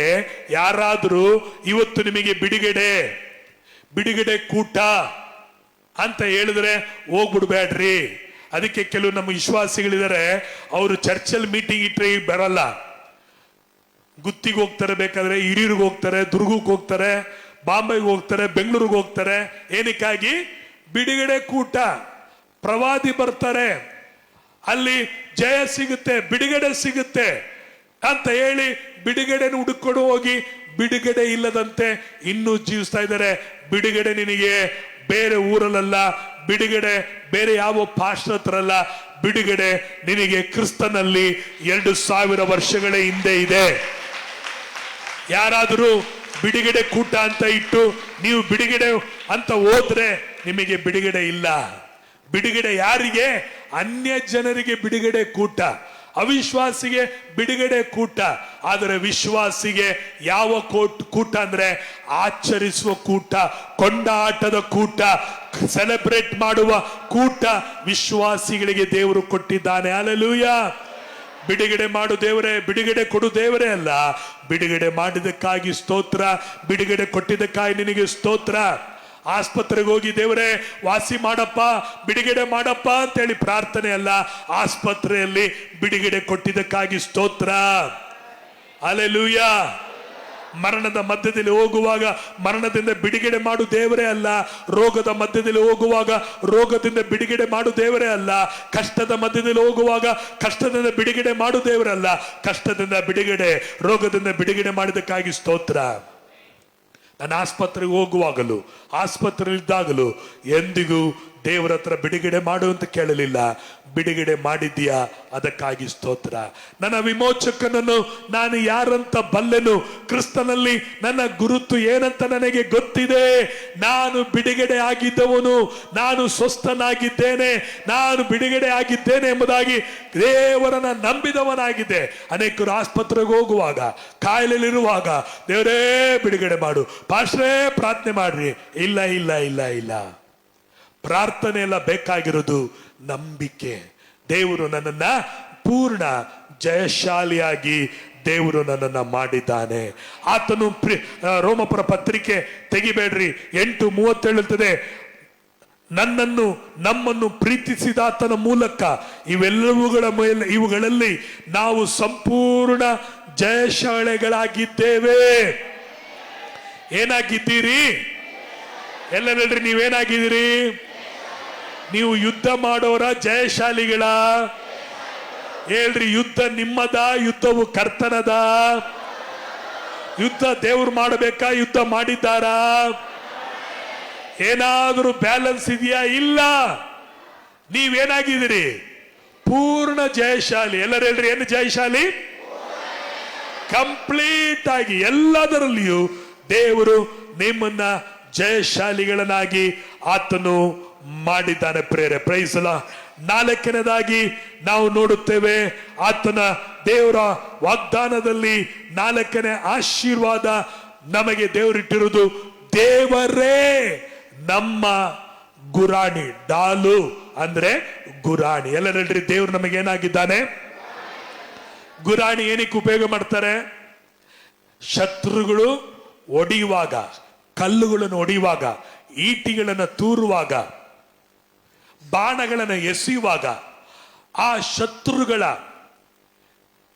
ಯಾರಾದರೂ ಇವತ್ತು ನಿಮಗೆ ಬಿಡುಗಡೆ ಕೂಟ ಅಂತ ಹೇಳಿದ್ರೆ ಹೋಗ್ಬಿಡ್ಬೇಡ್ರಿ. ಅದಕ್ಕೆ ಕೆಲವು ನಮ್ಮ ವಿಶ್ವಾಸಿಗಳಿದ್ದಾರೆ, ಅವರು ಚರ್ಚಲ್ಲಿ ಮೀಟಿಂಗ್ ಇಟ್ಟರೆ ಬರಲ್ಲ, ಗುತ್ತಿಗೆ ಹೋಗ್ತಾರೆ, ಬೇಕಾದ್ರೆ ಹಿರಿಯೂರಿಗೆ ಹೋಗ್ತಾರೆ, ದುರ್ಗಕ್ಕೆ ಹೋಗ್ತಾರೆ, ಬಾಂಬೆಗೆ ಹೋಗ್ತಾರೆ, ಬೆಂಗಳೂರಿಗೆ ಹೋಗ್ತಾರೆ. ಏನಕ್ಕಾಗಿ? ಬಿಡುಗಡೆ ಕೂಟ. ಪ್ರವಾದಿ ಬರ್ತಾರೆ, ಅಲ್ಲಿ ಜಯ ಸಿಗುತ್ತೆ, ಬಿಡುಗಡೆ ಸಿಗುತ್ತೆ ಅಂತ ಹೇಳಿ ಬಿಡುಗಡೆ ಹುಡುಕೊಂಡು ಹೋಗಿ ಬಿಡುಗಡೆ ಇಲ್ಲದಂತೆ ಇನ್ನೂ ಜೀವಿಸ್ತಾ ಇದ್ದಾರೆ. ಬಿಡುಗಡೆ ನಿನಗೆ ಬೇರೆ ಊರಲ್ಲ, ಬಿಡುಗಡೆ ಬೇರೆ ಯಾವ ಪಾಸ್ಟರ್ ಹತ್ರ ಅಲ್ಲ, ಬಿಡುಗಡೆ ನಿನಗೆ ಕ್ರಿಸ್ತನಲ್ಲಿ 2000 ವರ್ಷಗಳ ಹಿಂದೆ ಇದೆ. ಯಾರಾದರೂ ಬಿಡುಗಡೆ ಕೂಟ ಅಂತ ಇಟ್ಟು ನೀವು ಬಿಡುಗಡೆ ಅಂತ ಹೋದ್ರೆ ನಿಮಗೆ ಬಿಡುಗಡೆ ಇಲ್ಲ. ಬಿಡುಗಡೆ ಯಾರಿಗೆ? ಅನ್ಯ ಜನರಿಗೆ ಬಿಡುಗಡೆ ಕೂಟ, ಅವಿಶ್ವಾಸಿಗೆ ಬಿಡುಗಡೆ ಕೂಟ. ಆದರೆ ವಿಶ್ವಾಸಿಗೆ ಯಾವ ಕೂಟ ಅಂದ್ರೆ ಆಚರಿಸುವ ಕೂಟ, ಕೊಂಡಾಟದ ಕೂಟ, ಸೆಲೆಬ್ರೇಟ್ ಮಾಡುವ ಕೂಟ ವಿಶ್ವಾಸಿಗಳಿಗೆ ದೇವರು ಕೊಟ್ಟಿದ್ದಾನೆ. ಹಲ್ಲೆಲೂಯಾ. ಬಿಡುಗಡೆ ಮಾಡು ದೇವರೇ, ಬಿಡುಗಡೆ ಕೊಡು ದೇವರೇ ಅಲ್ಲ, ಬಿಡುಗಡೆ ಮಾಡಿದಕ್ಕಾಗಿ ಸ್ತೋತ್ರ, ಬಿಡುಗಡೆ ಕೊಟ್ಟಿದ್ದಕ್ಕಾಗಿ ನಿನಗೆ ಸ್ತೋತ್ರ. ಆಸ್ಪತ್ರೆಗೆ ಹೋಗಿ ದೇವರೇ ವಾಸಿ ಮಾಡಪ್ಪ, ಬಿಡುಗಡೆ ಮಾಡಪ್ಪ ಅಂತೇಳಿ ಪ್ರಾರ್ಥನೆ ಅಲ್ಲ, ಆಸ್ಪತ್ರೆಯಲ್ಲಿ ಬಿಡುಗಡೆ ಕೊಟ್ಟಿದ್ದಕ್ಕಾಗಿ ಸ್ತೋತ್ರ. ಹಲ್ಲೆಲೂಯಾ. ಮರಣದ ಮಧ್ಯದಲ್ಲಿ ಹೋಗುವಾಗ ಮರಣದಿಂದ ಬಿಡುಗಡೆ ಮಾಡು ದೇವರೇ ಅಲ್ಲ, ರೋಗದ ಮಧ್ಯದಲ್ಲಿ ಹೋಗುವಾಗ ರೋಗದಿಂದ ಬಿಡುಗಡೆ ಮಾಡು ದೇವರೇ ಅಲ್ಲ, ಕಷ್ಟದ ಮಧ್ಯದಲ್ಲಿ ಹೋಗುವಾಗ ಕಷ್ಟದಿಂದ ಬಿಡುಗಡೆ ಮಾಡು ದೇವರಲ್ಲ, ಕಷ್ಟದಿಂದ ಬಿಡುಗಡೆ, ರೋಗದಿಂದ ಬಿಡುಗಡೆ ಮಾಡಿದಕ್ಕಾಗಿ ಸ್ತೋತ್ರ. ನಾನು ಆಸ್ಪತ್ರೆಗೆ ಹೋಗುವಾಗಲೂ ಆಸ್ಪತ್ರೆಯಲ್ಲಿದ್ದಾಗಲೂ ಎಂದಿಗೂ ದೇವರ ಹತ್ರ ಬಿಡುಗಡೆ ಮಾಡು ಅಂತ ಕೇಳಲಿಲ್ಲ. ಬಿಡುಗಡೆ ಮಾಡಿದ್ದೀಯಾ, ಅದಕ್ಕಾಗಿ ಸ್ತೋತ್ರ. ನನ್ನ ವಿಮೋಚಕನನ್ನು ನಾನು ಯಾರಂತ ಬಲ್ಲೆನು, ಕ್ರಿಸ್ತನಲ್ಲಿ ನನ್ನ ಗುರುತು ಏನಂತ ನನಗೆ ಗೊತ್ತಿದೆ. ನಾನು ಬಿಡುಗಡೆ ಆಗಿದ್ದವನು, ನಾನು ಸ್ವಸ್ಥನಾಗಿದ್ದೇನೆ, ನಾನು ಬಿಡುಗಡೆ ಆಗಿದ್ದೇನೆ ಎಂಬುದಾಗಿ ದೇವರನ್ನ ನಂಬಿದವನಾಗಿದೆ. ಅನೇಕರು ಆಸ್ಪತ್ರೆಗೆ ಹೋಗುವಾಗ ಕಾಯಿಲೆಯಲ್ಲಿರುವಾಗ ದೇವರೇ ಬಿಡುಗಡೆ ಮಾಡು, ಪಾಸ್ಟ್ರೇ ಪ್ರಾರ್ಥನೆ ಮಾಡ್ರಿ. ಇಲ್ಲ ಇಲ್ಲ ಇಲ್ಲ ಇಲ್ಲ, ಪ್ರಾರ್ಥನೆ ಎಲ್ಲ ಬೇಕಾಗಿರೋದು ನಂಬಿಕೆ. ದೇವರು ನನ್ನನ್ನ ಪೂರ್ಣ ಜಯಶಾಲಿಯಾಗಿ ದೇವರು ನನ್ನನ್ನ ಮಾಡಿದ್ದಾನೆ. ಆತನು ರೋಮಪುರ ಪತ್ರಿಕೆ ತೆಗಿಬೇಡ್ರಿ, 8:37 ಹೇಳ್ತದೆ, ನಮ್ಮನ್ನು ಪ್ರೀತಿಸಿದಾತನ ಮೂಲಕ ಇವುಗಳಲ್ಲಿ ನಾವು ಸಂಪೂರ್ಣ ಜಯಶಾಲಿಗಳಾಗಿದ್ದೇವೆ. ಏನಾಗಿದ್ದೀರಿ? ಎಲ್ಲ ಹೇಳ್ರಿ, ನೀವೇನಾಗಿದ್ದೀರಿ? ನೀವು ಯುದ್ಧ ಮಾಡೋರ ಜಯಶಾಲಿಗಳ? ಹೇಳ್ರಿ, ಯುದ್ಧ ನಿಮ್ಮದ, ಯುದ್ಧವು ಕರ್ತನದ. ಯುದ್ಧ ದೇವ್ರು ಮಾಡಬೇಕಾ? ಯುದ್ಧ ಮಾಡಿದ್ದಾರಾ? ಏನಾದರೂ ಬ್ಯಾಲೆನ್ಸ್ ಇದೆಯಾ? ಇಲ್ಲ. ನೀವೇನಾಗಿದ್ದೀರಿ? ಪೂರ್ಣ ಜಯಶಾಲಿ. ಎಲ್ಲರೂ ಹೇಳ್ರಿ, ಏನು ಜಯಶಾಲಿ? ಕಂಪ್ಲೀಟ್ ಆಗಿ ಎಲ್ಲದರಲ್ಲಿಯೂ ದೇವರು ನಿಮ್ಮನ್ನ ಜಯಶಾಲಿಗಳನ್ನಾಗಿ ಆತನು ಮಾಡಿದ್ದಾನೆ. ಪ್ರೇರೆ ಪ್ರೈಸಲ. 4ನೇದಾಗಿ ನಾವು ನೋಡುತ್ತೇವೆ, ಆತನ ದೇವರ ವಾಗ್ದಾನದಲ್ಲಿ 4ನೇ ಆಶೀರ್ವಾದ ನಮಗೆ ದೇವರಿಟ್ಟಿರುವುದು, ದೇವರೇ ನಮ್ಮ ಗುರಾಣಿ. ಡಾಲು ಅಂದ್ರೆ ಗುರಾಣಿ. ಎಲ್ಲ ಹೇಳ್ರಿ, ದೇವರು ನಮಗೆ ಏನಾಗಿದ್ದಾನೆ? ಗುರಾಣಿ ಏನಕ್ಕೆ ಉಪಯೋಗ ಮಾಡ್ತಾರೆ? ಶತ್ರುಗಳು ಒಡೆಯುವಾಗ, ಕಲ್ಲುಗಳನ್ನು ಒಡೆಯುವಾಗ, ಈಟಿಗಳನ್ನು ತೂರುವಾಗ, ಬಾಣಗಳನ್ನು ಎಸೆಯುವಾಗ ಆ ಶತ್ರುಗಳ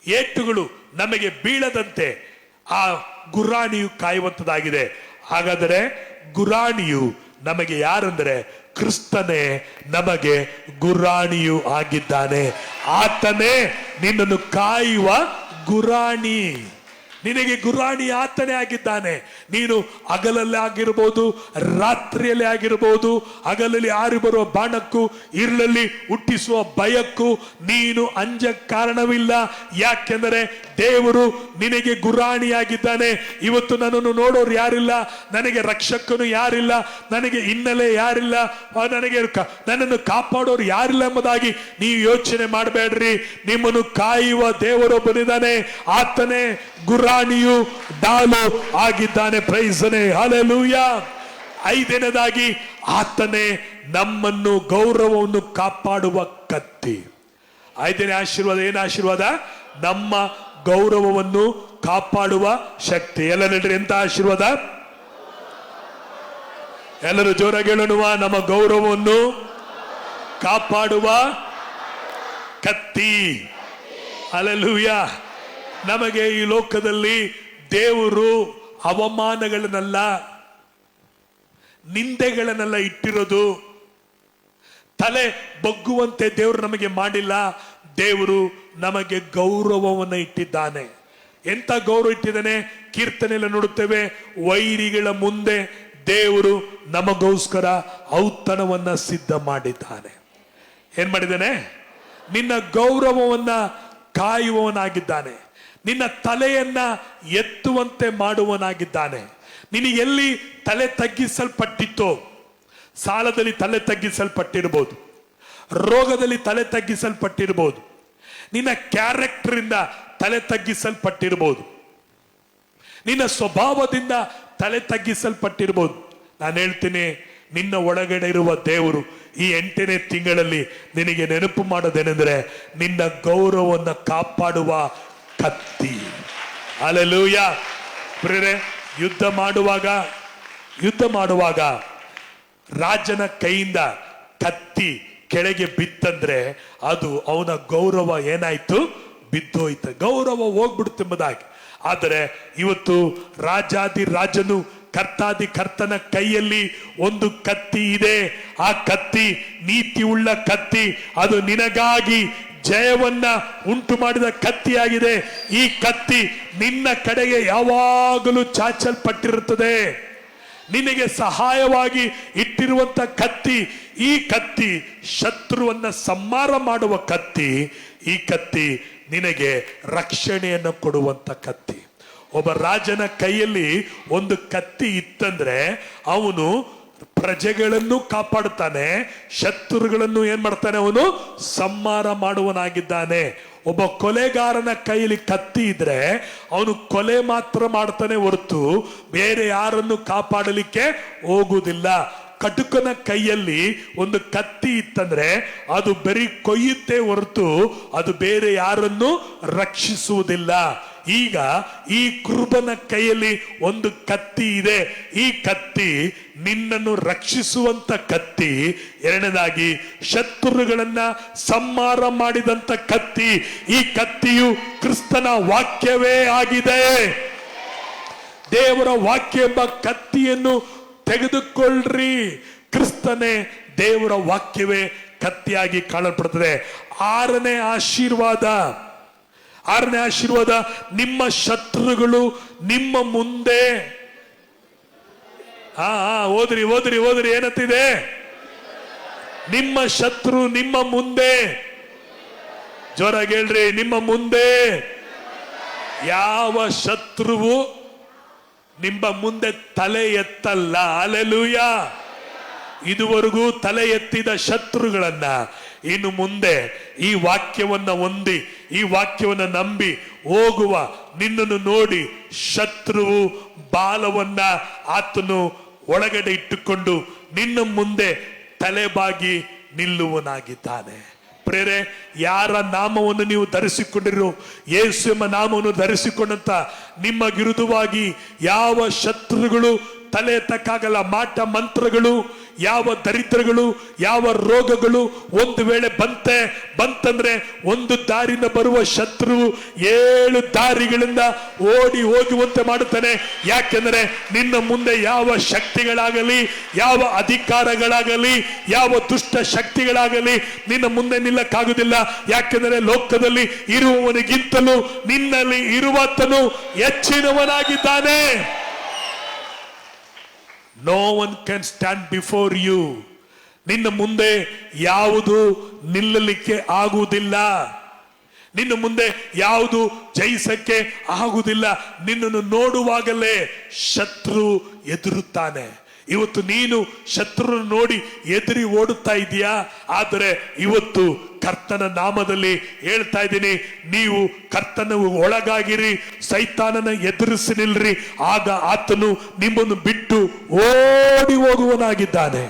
ಏಟುಗಳು ನಮಗೆ ಬೀಳದಂತೆ ಆ ಗುರಾಣಿಯು ಕಾಯುವಂತದಾಗಿದೆ. ಹಾಗಾದರೆ ಗುರಾಣಿಯು ನಮಗೆ ಯಾರಂದ್ರೆ ಕ್ರಿಸ್ತನೇ ನಮಗೆ ಗುರಾಣಿಯು ಆಗಿದ್ದಾನೆ. ಆತನೇ ನಿನ್ನನ್ನು ಕಾಯುವ ಗುರಾಣಿ. ನಿನಗೆ ಗುರಾಣಿ ಆತನೇ ಆಗಿದ್ದಾನೆ. ನೀನು ಹಗಲಲ್ಲಿ ಆಗಿರಬಹುದು, ರಾತ್ರಿಯಲ್ಲಿ ಆಗಿರಬಹುದು, ಹಗಲಲ್ಲಿ ಹಾರಿ ಬರುವ ಬಾಣಕ್ಕೂ ಇರ್ಲಲ್ಲಿ ಹುಟ್ಟಿಸುವ ಭಯಕ್ಕೂ ನೀನು ಅಂಜ ಕಾರಣವಿಲ್ಲ. ಯಾಕೆಂದರೆ ದೇವರು ನಿನಗೆ ಗುರಾಣಿಯಾಗಿದ್ದಾನೆ. ಇವತ್ತು ನನ್ನನ್ನು ನೋಡೋರು ಯಾರಿಲ್ಲ, ನನಗೆ ರಕ್ಷಕನು ಯಾರಿಲ್ಲ, ನನಗೆ ಹಿನ್ನೆಲೆ ಯಾರಿಲ್ಲ, ನನ್ನನ್ನು ಕಾಪಾಡೋರು ಯಾರಿಲ್ಲ ಎಂಬುದಾಗಿ ನೀವು ಯೋಚನೆ ಮಾಡಬೇಡ್ರಿ. ನಿಮ್ಮನ್ನು ಕಾಯುವ ದೇವರೊಬ್ಬನಿದ್ದಾನೆ. ಆತನೇ ಗುರಾಣಿಯು, ಡಾಲು ಆಗಿದ್ದಾನೆ. ಪ್ರೈಸನೆ, ಹಲ್ಲೆಲೂಯಾ. 5ನೇದಾಗಿ ಆತನೇ ನಮ್ಮನ್ನು ಗೌರವವನ್ನು ಕಾಪಾಡುವ ಕತ್ತಿ. 5ನೇ ಆಶೀರ್ವಾದ ಏನು ಆಶೀರ್ವಾದ? ನಮ್ಮ ಗೌರವವನ್ನು ಕಾಪಾಡುವ ಶಕ್ತಿ. ಎಲ್ಲ ಹೇಳ್ರಿ, ಎಂತ ಆಶೀರ್ವಾದ? ಎಲ್ಲರೂ ಜೋರಾಗಿ ಹೇಳೋಣ, ನಮ್ಮ ಗೌರವವನ್ನು ಕಾಪಾಡುವ ಕತ್ತಿ. ಹಲ್ಲೆಲೂಯಾ. ನಮಗೆ ಈ ಲೋಕದಲ್ಲಿ ದೇವರು ಅವಮಾನಗಳನ್ನೆಲ್ಲ, ನಿಂದೆಗಳನ್ನೆಲ್ಲ ಇಟ್ಟಿರೋದು ತಲೆ ಬಗ್ಗುವಂತೆ ದೇವರು ನಮಗೆ ಮಾಡಿಲ್ಲ. ದೇವರು ನಮಗೆ ಗೌರವವನ್ನು ಇಟ್ಟಿದ್ದಾನೆ. ಎಂತ ಗೌರವ ಇಟ್ಟಿದ್ದಾನೆ? ಕೀರ್ತನೆಯಲ್ಲಿ ನೋಡುತ್ತೇವೆ, ವೈರಿಗಳ ಮುಂದೆ ದೇವರು ನಮಗೋಸ್ಕರ ಔತಣವನ್ನ ಸಿದ್ಧ ಮಾಡಿದ್ದಾನೆ. ಏನ್ ಮಾಡಿದ್ದಾನೆ? ನಿನ್ನ ಗೌರವವನ್ನ ಕಾಯುವವನಾಗಿದ್ದಾನೆ. ನಿನ್ನ ತಲೆಯನ್ನ ಎತ್ತುವಂತೆ ಮಾಡುವನಾಗಿದ್ದಾನೆ. ನಿನಗೆ ಎಲ್ಲಿ ತಲೆ ತಗ್ಗಿಸಲ್ಪಟ್ಟಿತ್ತೋ, ಸಾಲದಲ್ಲಿ ತಲೆ ತಗ್ಗಿಸಲ್ಪಟ್ಟಿರ್ಬೋದು, ರೋಗದಲ್ಲಿ ತಲೆ ತಗ್ಗಿಸಲ್ಪಟ್ಟಿರ್ಬೋದು, ನಿನ್ನ ಕ್ಯಾರೆಕ್ಟರ್ ಇಂದ ತಲೆ ತಗ್ಗಿಸಲ್ಪಟ್ಟಿರ್ಬೋದು, ನಿನ್ನ ಸ್ವಭಾವದಿಂದ ತಲೆ ತಗ್ಗಿಸಲ್ಪಟ್ಟಿರ್ಬೋದು. ನಾನು ಹೇಳ್ತೀನಿ, ನಿನ್ನ ಒಳಗಡೆ ಇರುವ ದೇವರು ಈ 8ನೇ ತಿಂಗಳಲ್ಲಿ ನಿನಗೆ ನೆನಪು ಮಾಡೋದೇನೆಂದ್ರೆ, ನಿನ್ನ ಗೌರವವನ್ನು ಕಾಪಾಡುವ ಕತ್ತಿ. ಹಲ್ಲೆಲೂಯಾ. ಪ್ರಿಯರೇ, ಯುದ್ಧ ಮಾಡುವಾಗ ರಾಜನ ಕೈಯಿಂದ ಕತ್ತಿ ಕೆಳಗೆ ಬಿತ್ತಂದ್ರೆ ಅದು ಅವನ ಗೌರವ ಏನಾಯ್ತು? ಬಿದ್ದೋಯ್ತು. ಗೌರವ ಹೋಗ್ಬಿಡುತ್ತೆಂಬುದಾಗಿ. ಆದರೆ ಇವತ್ತು ರಾಜಾದಿ ರಾಜನು ಕರ್ತಾದಿ ಕರ್ತನ ಕೈಯಲ್ಲಿ ಒಂದು ಕತ್ತಿ ಇದೆ. ಆ ಕತ್ತಿ ನೀತಿ ಉಳ್ಳ ಕತ್ತಿ. ಅದು ನಿನಗಾಗಿ ಜಯವನ್ನ ಉಂಟು ಮಾಡಿದ ಕತ್ತಿಯಾಗಿದೆ. ಈ ಕತ್ತಿ ನಿನ್ನ ಕಡೆಗೆ ಯಾವಾಗಲೂ ಚಾಚಲ್ಪಟ್ಟಿರುತ್ತದೆ. ನಿನಗೆ ಸಹಾಯವಾಗಿ ಇಟ್ಟಿರುವಂತ ಕತ್ತಿ. ಈ ಕತ್ತಿ ಶತ್ರುವನ್ನ ಸಂಹಾರ ಮಾಡುವ ಕತ್ತಿ. ಈ ಕತ್ತಿ ನಿನಗೆ ರಕ್ಷಣೆಯನ್ನು ಕೊಡುವಂತ ಕತ್ತಿ. ಒಬ್ಬ ರಾಜನ ಕೈಯಲ್ಲಿ ಒಂದು ಕತ್ತಿ ಇತ್ತಂದ್ರೆ ಅವನು ಪ್ರಜೆಗಳನ್ನು ಕಾಪಾಡುತ್ತಾನೆ, ಶತ್ರುಗಳನ್ನು ಏನ್ ಮಾಡ್ತಾನೆ? ಅವನು ಸಂಹಾರ ಮಾಡುವನಾಗಿದ್ದಾನೆ. ಒಬ್ಬ ಕೊಲೆಗಾರನ ಕೈಯಲ್ಲಿ ಕತ್ತಿ ಇದ್ರೆ ಅವನು ಕೊಲೆ ಮಾತ್ರ ಮಾಡ್ತಾನೆ ಹೊರತು ಬೇರೆ ಯಾರನ್ನು ಕಾಪಾಡಲಿಕ್ಕೆ ಹೋಗುವುದಿಲ್ಲ. ಕಟುಕನ ಕೈಯಲ್ಲಿ ಒಂದು ಕತ್ತಿ ಇತ್ತಂದ್ರೆ ಅದು ಬರೀ ಕೊಯ್ಯುತ್ತೆ ಹೊರತು ಅದು ಬೇರೆ ಯಾರನ್ನು ರಕ್ಷಿಸುವುದಿಲ್ಲ. ಈಗ ಈ ಕುರುಬನ ಕೈಯಲ್ಲಿ ಒಂದು ಕತ್ತಿ ಇದೆ. ಈ ಕತ್ತಿ ನಿನ್ನನ್ನು ರಕ್ಷಿಸುವಂತ ಕತ್ತಿ. ಎರಡನೇದಾಗಿ ಶತ್ರುಗಳನ್ನ ಸಂಹಾರ ಮಾಡಿದಂತ ಕತ್ತಿ. ಈ ಕತ್ತಿಯು ಕ್ರಿಸ್ತನ ವಾಕ್ಯವೇ ಆಗಿದೆ. ದೇವರ ವಾಕ್ಯ ಎಂಬ ಕತ್ತಿಯನ್ನು ತೆಗೆದುಕೊಳ್ಳ್ರಿ. ಕ್ರಿಸ್ತನೇ ದೇವರ ವಾಕ್ಯವೇ ಕತ್ತಿಯಾಗಿ ಕಾಣಲ್ಪಡುತ್ತದೆ. ಆರನೇ ಆಶೀರ್ವಾದ, ನಿಮ್ಮ ಶತ್ರುಗಳು ನಿಮ್ಮ ಮುಂದೆ. ಓದ್ರಿ ಏನಂತಿದೆ? ನಿಮ್ಮ ಶತ್ರು ನಿಮ್ಮ ಮುಂದೆ. ಜೋರಾಗಿ ಹೇಳ್ರಿ, ನಿಮ್ಮ ಮುಂದೆ. ಯಾವ ಶತ್ರುವು ನಿಮ್ಮ ಮುಂದೆ ತಲೆ ಎತ್ತಲ್ಲ. ಹಲ್ಲೆಲೂಯಾ. ಇದುವರೆಗೂ ತಲೆ ಎತ್ತಿದ ಶತ್ರುಗಳನ್ನ ಇನ್ನು ಮುಂದೆ ಈ ವಾಕ್ಯವನ್ನ ಹೊಂದಿ, ಈ ವಾಕ್ಯವನ್ನ ನಂಬಿ ಹೋಗುವ ನಿನ್ನನ್ನು ನೋಡಿ ಶತ್ರುವು ಬಾಲವನ್ನ ಆತನು ಒಳಗಡೆ ಇಟ್ಟುಕೊಂಡು ನಿನ್ನ ಮುಂದೆ ತಲೆಬಾಗಿ ನಿಲ್ಲುವನಾಗಿದ್ದಾನೆ. ಪ್ರೇರೆ, ಯಾರ ನಾಮವನ್ನು ನೀವು ಧರಿಸಿಕೊಂಡಿರೋ, ಯೇಸು ಎಂಬ ನಾಮವನ್ನು ಧರಿಸಿಕೊಂಡಂತ ನಿಮ್ಮ ವಿರುದ್ಧವಾಗಿ ಯಾವ ಶತ್ರುಗಳು ತಲೆ ಎತ್ತಕ್ಕಾಗಲ್ಲ. ಮಾಟ ಮಂತ್ರಗಳು, ಯಾವ ದರಿದ್ರಗಳು, ಯಾವ ರೋಗಗಳು ಒಂದು ವೇಳೆ ಬಂತಂದ್ರೆ ಒಂದು ದಾರಿಯಿಂದ ಬರುವ ಶತ್ರು 7 ದಾರಿಗಳಿಂದ ಓಡಿ ಹೋಗುವಂತೆ ಮಾಡುತ್ತಾನೆ. ಯಾಕೆಂದ್ರೆ ನಿನ್ನ ಮುಂದೆ ಯಾವ ಶಕ್ತಿಗಳಾಗಲಿ, ಯಾವ ಅಧಿಕಾರಗಳಾಗಲಿ, ಯಾವ ದುಷ್ಟ ಶಕ್ತಿಗಳಾಗಲಿ ನಿನ್ನ ಮುಂದೆ ನಿಲ್ಲಕ್ಕಾಗುವುದಿಲ್ಲ. ಯಾಕೆಂದ್ರೆ ಲೋಕದಲ್ಲಿ ಇರುವವನಿಗಿಂತಲೂ ನಿನ್ನಲ್ಲಿ ಇರುವಾತನು ಹೆಚ್ಚಿನವನಾಗಿದ್ದಾನೆ. No one can stand before you. ನಿನ್ನ ಮುಂದೆ ಯಾವುದು ನಿಲ್ಲಲಿಕ್ಕೆ ಆಗುವುದಿಲ್ಲ. ನಿನ್ನ ಮುಂದೆ ಯಾವುದು ಜಯಿಸಕ್ಕೆ ಆಗುವುದಿಲ್ಲ. ನಿನ್ನನ್ನು ನೋಡುವಾಗಲೇ ಶತ್ರು ಎದುರುತ್ತಾನೆ. ಇವತ್ತು ನೀನು ಶತ್ರು ನೋಡಿ ಎದುರಿ ಓಡುತ್ತಾ ಇದೀಯಾ? ಆದರೆ ಇವತ್ತು ಕರ್ತನ ನಾಮದಲ್ಲಿ ಹೇಳ್ತಾ ಇದ್ದೀನಿ, ನೀವು ಕರ್ತನ ಒಳಗಾಗಿರಿ, ಸೈತಾನನ ಎದುರಿಸಿ ನಿಲ್ರಿ. ಆಗ ಆತನು ನಿಮ್ಮನ್ನು ಬಿಟ್ಟು ಓಡಿ ಹೋಗುವನಾಗಿದ್ದಾನೆ.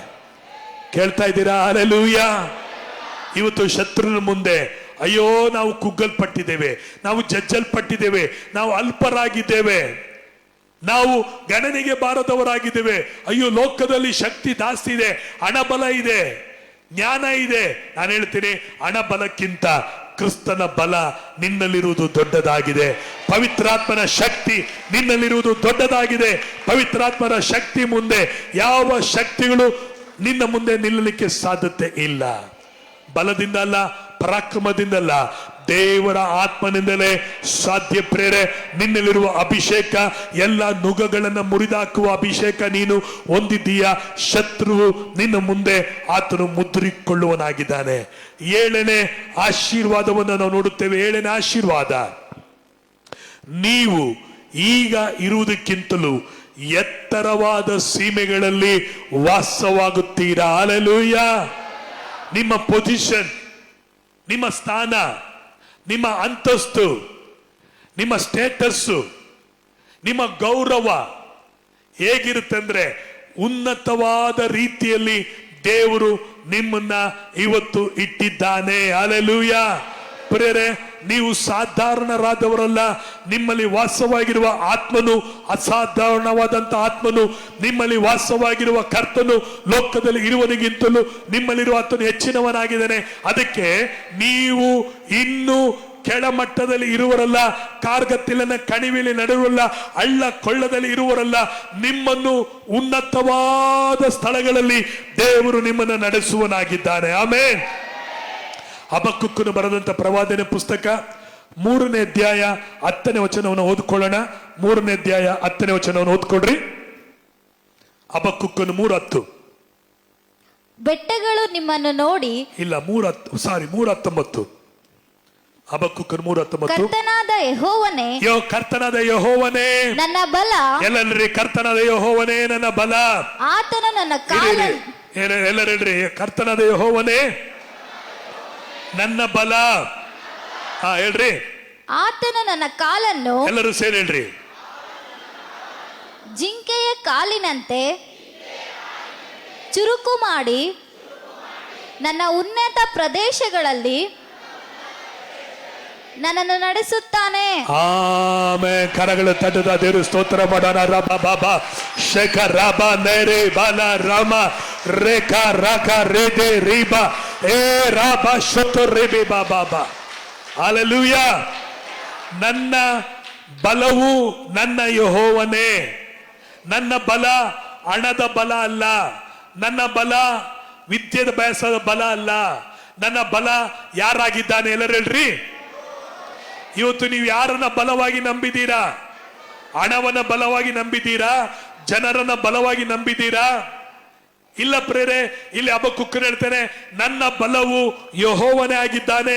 ಕೇಳ್ತಾ ಇದ್ದೀರಾ? ಹಲ್ಲೆಲೂಯಾ. ಇವತ್ತು ಶತ್ರುನ ಮುಂದೆ ಅಯ್ಯೋ ನಾವು ಕುಗ್ಗಲ್ಪಟ್ಟಿದ್ದೇವೆ, ನಾವು ಜಜ್ಜಲ್ಪಟ್ಟಿದ್ದೇವೆ, ನಾವು ಅಲ್ಪರಾಗಿದ್ದೇವೆ, ನಾವು ಗಣನೆಗೆ ಬಾರದವರಾಗಿದ್ದೇವೆ, ಅಯ್ಯೋ ಲೋಕದಲ್ಲಿ ಶಕ್ತಿ ಜಾಸ್ತಿ ಇದೆ, ಹಣಬಲ ಇದೆ, ಜ್ಞಾನ ಇದೆ. ನಾನು ಹೇಳ್ತೀನಿ, ಹಣಬಲಕ್ಕಿಂತ ಕ್ರಿಸ್ತನ ಬಲ ನಿನ್ನಲ್ಲಿರುವುದು ದೊಡ್ಡದಾಗಿದೆ. ಪವಿತ್ರಾತ್ಮನ ಶಕ್ತಿ ನಿನ್ನಲ್ಲಿರುವುದು ದೊಡ್ಡದಾಗಿದೆ. ಪವಿತ್ರಾತ್ಮನ ಶಕ್ತಿ ಮುಂದೆ ಯಾವ ಶಕ್ತಿಗಳು ನಿನ್ನ ಮುಂದೆ ನಿಲ್ಲಲಿಕ್ಕೆ ಸಾಧ್ಯತೆ ಇಲ್ಲ. ಬಲದಿಂದ ಅಲ್ಲ, ಪರಾಕ್ರಮದಿಂದಲ್ಲ, ದೇವರ ಆತ್ಮನಿಂದಲೇ ಸಾಧ್ಯ. ಪ್ರೇರೆ, ನಿನ್ನಲ್ಲಿರುವ ಅಭಿಷೇಕ ಎಲ್ಲ ನುಗಗಳನ್ನು ಮುರಿದಾಕುವ ಅಭಿಷೇಕ ನೀನು ಹೊಂದಿದ್ದೀಯ. ಶತ್ರುವು ನಿನ್ನ ಮುಂದೆ ಆತನು ಮುದ್ರಿಕೊಳ್ಳುವನಾಗಿದ್ದಾನೆ. 7ನೇ ಆಶೀರ್ವಾದವನ್ನು ನಾವು ನೋಡುತ್ತೇವೆ. 7ನೇ ಆಶೀರ್ವಾದ, ನೀವು ಈಗ ಇರುವುದಕ್ಕಿಂತಲೂ ಎತ್ತರವಾದ ಸೀಮೆಗಳಲ್ಲಿ ವಾಸವಾಗುತ್ತೀರಾ. ಹಲ್ಲೆಲೂಯಾ. ನಿಮ್ಮ ಪೊಸಿಷನ್, ನಿಮ್ಮ ಸ್ಥಾನ, ನಿಮ್ಮ ಅಂತಸ್ತು, ನಿಮ್ಮ ಸ್ಟೇಟಸ್ಸು, ನಿಮ್ಮ ಗೌರವ ಹೇಗಿರುತ್ತೆ ಅಂದ್ರೆ, ಉನ್ನತವಾದ ರೀತಿಯಲ್ಲಿ ದೇವರು ನಿಮ್ಮನ್ನ ಇವತ್ತು ಇಟ್ಟಿದ್ದಾನೆ. ಹಲ್ಲೆಲೂಯಾ. ಪ್ರಿಯರೇ, ನೀವು ಸಾಧಾರಣರಾದವರಲ್ಲ. ನಿಮ್ಮಲ್ಲಿ ವಾಸವಾಗಿರುವ ಆತ್ಮನು ಅಸಾಧಾರಣವಾದಂತ ಆತ್ಮನು, ನಿಮ್ಮಲ್ಲಿ ವಾಸವಾಗಿರುವ ಕರ್ತನು ಲೋಕದಲ್ಲಿ ಇರುವನಿಗಿಂತಲೂ ನಿಮ್ಮಲ್ಲಿರುವ ಆತನು ಹೆಚ್ಚಿನವನಾಗಿದ್ದಾನೆ. ಅದಕ್ಕೆ ನೀವು ಇನ್ನೂ ಕೆಳಮಟ್ಟದಲ್ಲಿ ಇರುವರಲ್ಲ, ಕಾರ್ಗತ್ತಿಲನ ಕಣಿವೆಯಲ್ಲಿ ನಡೆಯುವಲ್ಲ, ಹಳ್ಳ ಕೊಳ್ಳದಲ್ಲಿ ಇರುವರಲ್ಲ. ನಿಮ್ಮನ್ನು ಉನ್ನತವಾದ ಸ್ಥಳಗಳಲ್ಲಿ ದೇವರು ನಿಮ್ಮನ್ನು ನಡೆಸುವನಾಗಿದ್ದಾನೆ. ಆಮೆನ್. ಹಬಕ್ಕೂಕನು ಬರೆದಂತ ಪ್ರವಾದನೆ ಪುಸ್ತಕ 3ನೇ ಅಧ್ಯಾಯ 10ನೇ ವಚನವನ್ನು ಓದ್ಕೊಳ್ಳೋಣ. 3ನೇ ಅಧ್ಯಾಯ 10ನೇ ವಚನವನ್ನು ಓದ್ಕೊಡ್ರಿ. ಹಬಕ್ಕೂಕನು 3:10. ಬೆಟ್ಟಗಳು ನಿಮ್ಮನ್ನು ನೋಡಿ, ಇಲ್ಲ 3:19. ಹಬಕ್ಕೂಕನು 3:19. ಕರ್ತನಾದ ಯೆಹೋವನೇ, ಕರ್ತನಾದ ಯೆಹೋವನೇ ನನ್ನ ಬಲ. ಎಲ್ಲರಿ ಕರ್ತನಾದ ಯೆಹೋವನೇ ನನ್ನ ಬಲ. ಆತನು ನನ್ನ ಕಾಲ. ಎಲ್ಲರಿ ಕರ್ತನಾದ ಯೆಹೋವನೇ ನನ್ನ ಬಲ. ಹೇಳ್ರಿ. ಆತನು ನನ್ನ ಕಾಲನ್ನು, ಎಲ್ಲರೂ ಸೇರಿ ಹೇಳ್ರಿ, ಜಿಂಕೆಯ ಕಾಲಿನಂತೆ ಚುರುಕು ಮಾಡಿ ನನ್ನ ಉನ್ನತ ಪ್ರದೇಶಗಳಲ್ಲಿ ನನ್ನನ್ನು ನಡೆಸುತ್ತಾನೆ. ಆಮೆನ್. ಕರಗಳು ತಟ್ಟದ ದೇವರು ಸ್ತೋತ್ರ ಮಾಡೋಣ. ರಬ ಬಾಬಾ ಶೇಖ ರಬ ನೇರೆ ಬಾಲ ರಾಮ ರೇಖ ರಾಖ ರೇದೆ ರೀಬ ಏ ರಾಬ ಶೋತು ರೇಬಿ ಬಾಬಾ. ಹಲ್ಲೆಲೂಯಾ. ನನ್ನ ಬಲವು ನನ್ನ ಯೆಹೋವನೇ. ನನ್ನ ಬಲ ಹಣದ ಬಲ ಅಲ್ಲ, ನನ್ನ ಬಲ ವಿದ್ಯೆದ ಬಯಸದ ಬಲ ಅಲ್ಲ. ನನ್ನ ಬಲ ಯಾರಾಗಿದ್ದಾನೆ? ಎಲ್ಲರೂ ಹೇಳ್ರಿ. ಇವತ್ತು ನೀವು ಯಾರನ್ನ ಬಲವಾಗಿ ನಂಬಿದ್ದೀರಾ? ಹಣವನ್ನ ಬಲವಾಗಿ ನಂಬಿದ್ದೀರಾ? ಜನರನ್ನ ಬಲವಾಗಿ ನಂಬಿದ್ದೀರಾ? ಇಲ್ಲ ಪ್ರೇರೆ. ಇಲ್ಲಿ ಹಬಕ್ಕೂಕನು ಹೇಳ್ತಾನೆ, ನನ್ನ ಬಲವು ಯೆಹೋವನೇ ಆಗಿದ್ದಾನೆ.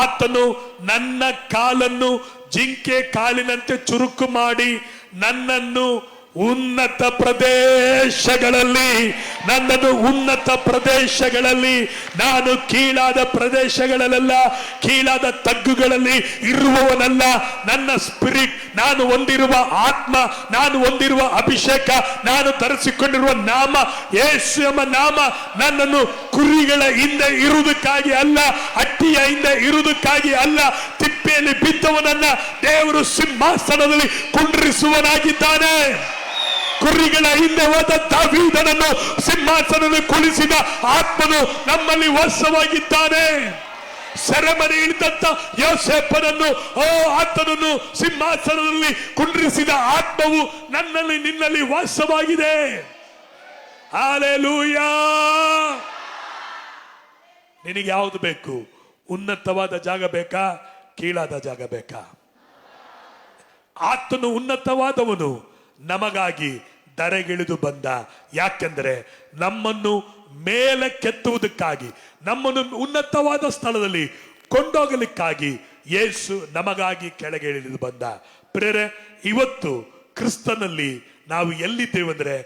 ಆತನು ನನ್ನ ಕಾಲನ್ನು ಜಿಂಕೆ ಕಾಲಿನಂತೆ ಚುರುಕು ಮಾಡಿ ನನ್ನನ್ನು ಉನ್ನತ ಪ್ರದೇಶಗಳಲ್ಲಿ, ನಾನು ಕೀಳಾದ ಪ್ರದೇಶಗಳಲ್ಲ, ಕೀಳಾದ ತಗ್ಗುಗಳಲ್ಲಿ ಇರುವವನಲ್ಲ. ನನ್ನ ಸ್ಪಿರಿಟ್, ನಾನು ಹೊಂದಿರುವ ಆತ್ಮ, ನಾನು ಹೊಂದಿರುವ ಅಭಿಷೇಕ, ನಾನು ಧರಿಸಿಕೊಂಡಿರುವ ನಾಮ ಯೇಸು ಎಂಬ ನಾಮ ನನ್ನನ್ನು ಕುರಿಗಳ ಹಿಂದೆ ಇರುವುದಕ್ಕಾಗಿ ಅಲ್ಲ, ಹಟ್ಟಿಯ ಹಿಂದೆ ಇರುವುದಕ್ಕಾಗಿ ಅಲ್ಲ, ತಿಪ್ಪೆಯಲ್ಲಿ ಬಿದ್ದವನನ್ನ ದೇವರು ಸಿಂಹಾಸನದಲ್ಲಿ ಕುಂಡ್ರಿಸುವನಾಗಿದ್ದಾನೆ. ಕುರಿಗಳ ಹಿಂದೆ ಹೋದ ದಾವೀದನನ್ನು ಸಿಂಹಾಸನದಲ್ಲಿ ಕುಳಿಸಿದ ಆತ್ಮನು ನಮ್ಮಲ್ಲಿ ವಾಸವಾಗಿದ್ದಾನೆ. ಸೆರೆಮನೆ ಇಳಿದಂತ ಯೋಸೇಫನನ್ನು, ಆತನನ್ನು ಸಿಂಹಾಸನದಲ್ಲಿ ಕುಂಡ್ರಿಸಿದ ಆತ್ಮವು ನನ್ನಲ್ಲಿ ನಿನ್ನಲ್ಲಿ ವಾಸವಾಗಿದೆ. ಹಲ್ಲೆಲೂಯಾ. ನಿನಗೆ ಯಾವುದು ಬೇಕು? ಉನ್ನತವಾದ ಜಾಗ ಬೇಕಾ? ಕೀಳಾದ ಜಾಗ ಬೇಕಾ? ಆತನು ಉನ್ನತವಾದವನು ನಮಗಾಗಿ ಧರೆಗಿಳಿದು ಬಂದ. ಯಾಕೆಂದ್ರೆ ನಮ್ಮನ್ನು ಮೇಲೆ ಕೆತ್ತುವುದಕ್ಕಾಗಿ, ನಮ್ಮನ್ನು ಉನ್ನತವಾದ ಸ್ಥಳದಲ್ಲಿ ಕೊಂಡೋಗಲಿಕ್ಕಾಗಿ ಯೇಸು ನಮಗಾಗಿ ಕೆಳಗೆ ಇಳಿದು ಬಂದ. ಪ್ರೇರೆ, ಇವತ್ತು ಕ್ರಿಸ್ತನಲ್ಲಿ ನಾವು ಎಲ್ಲಿದ್ದೇವೆಂದ್ರೆ,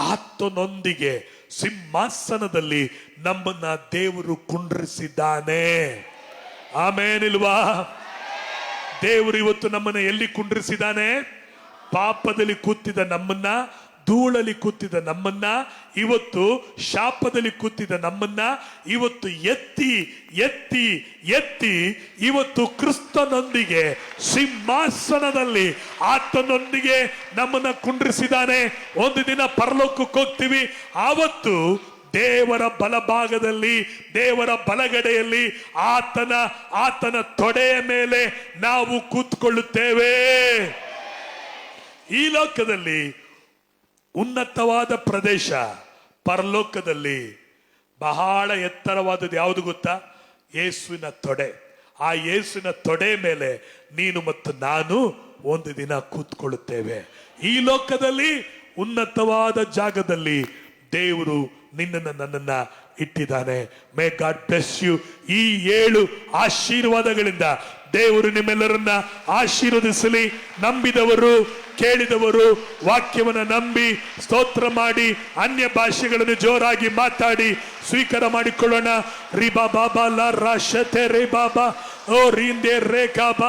ಆತನೊಂದಿಗೆ ಸಿಂಹಾಸನದಲ್ಲಿ ನಮ್ಮನ್ನ ದೇವರು ಕುಂಡ್ರಿಸಿದ್ದಾನೆ. ಆಮೇನಿಲ್ವಾ? ದೇವರು ಇವತ್ತು ನಮ್ಮನ್ನ ಎಲ್ಲಿ ಕುಂಡ್ರಿಸಿದ್ದಾನೆ? ಪಾಪದಲ್ಲಿ ಕೂತಿದ್ದ ನಮ್ಮನ್ನ, ಧೂಳಲ್ಲಿ ಕೂತಿದ್ದ ನಮ್ಮನ್ನ, ಇವತ್ತು ಶಾಪದಲ್ಲಿ ಕೂತಿದ್ದ ನಮ್ಮನ್ನ ಇವತ್ತು ಎತ್ತಿ ಎತ್ತಿ ಎತ್ತಿ ಇವತ್ತು ಕ್ರಿಸ್ತನೊಂದಿಗೆ ಸಿಂಹಾಸನದಲ್ಲಿ ಆತನೊಂದಿಗೆ ನಮ್ಮನ್ನ ಕುಂಡ್ರಿಸಿದ್ದಾನೆ. ಒಂದು ದಿನ ಪರಲೋಕಕ್ಕೆ ಹೋಗ್ತೀವಿ. ಆವತ್ತು ದೇವರ ಬಲಭಾಗದಲ್ಲಿ, ದೇವರ ಬಲಗಡೆಯಲ್ಲಿ ಆತನ ತೊಡೆಯ ಮೇಲೆ ನಾವು ಕೂತ್ಕೊಳ್ಳುತ್ತೇವೆ. ಈ ಲೋಕದಲ್ಲಿ ಉನ್ನತವಾದ ಪ್ರದೇಶ, ಪರಲೋಕದಲ್ಲಿ ಬಹಳ ಎತ್ತರವಾದದ್ದು ಯಾವುದು ಗೊತ್ತಾ? ಯೇಸುವಿನ ತೊಡೆ. ಆ ಯೇಸುವಿನ ತೊಡೆ ಮೇಲೆ ನೀನು ಮತ್ತು ನಾನು ಒಂದು ದಿನ ಕೂತ್ಕೊಳ್ಳುತ್ತೇವೆ. ಈ ಲೋಕದಲ್ಲಿ ಉನ್ನತವಾದ ಜಾಗದಲ್ಲಿ ದೇವರು ನಿನ್ನನ್ನು ನನ್ನನ್ನ ಇಟ್ಟಿದ್ದಾನೆ. May God bless you. ಈ 7 ಆಶೀರ್ವಾದಗಳಿಂದ ದೇವರು ನಿಮ್ಮೆಲ್ಲರನ್ನ ಆಶೀರ್ವದಿಸಲಿ. ನಂಬಿದವರು, ಕೇಳಿದವರು ವಾಕ್ಯವನ್ನು ನಂಬಿ ಸ್ತೋತ್ರ ಮಾಡಿ ಅನ್ಯ ಭಾಷೆಗಳನ್ನು ಜೋರಾಗಿ ಮಾತಾಡಿ ಸ್ವೀಕಾರ ಮಾಡಿಕೊಳ್ಳೋಣ. ರಿ ಬಾಬಾ ಲಾ ರಾಶತೆ ರೇ ಬಾಬಾ ಓ ರಿಂದೆ ರೇ ಕಾಬಾ.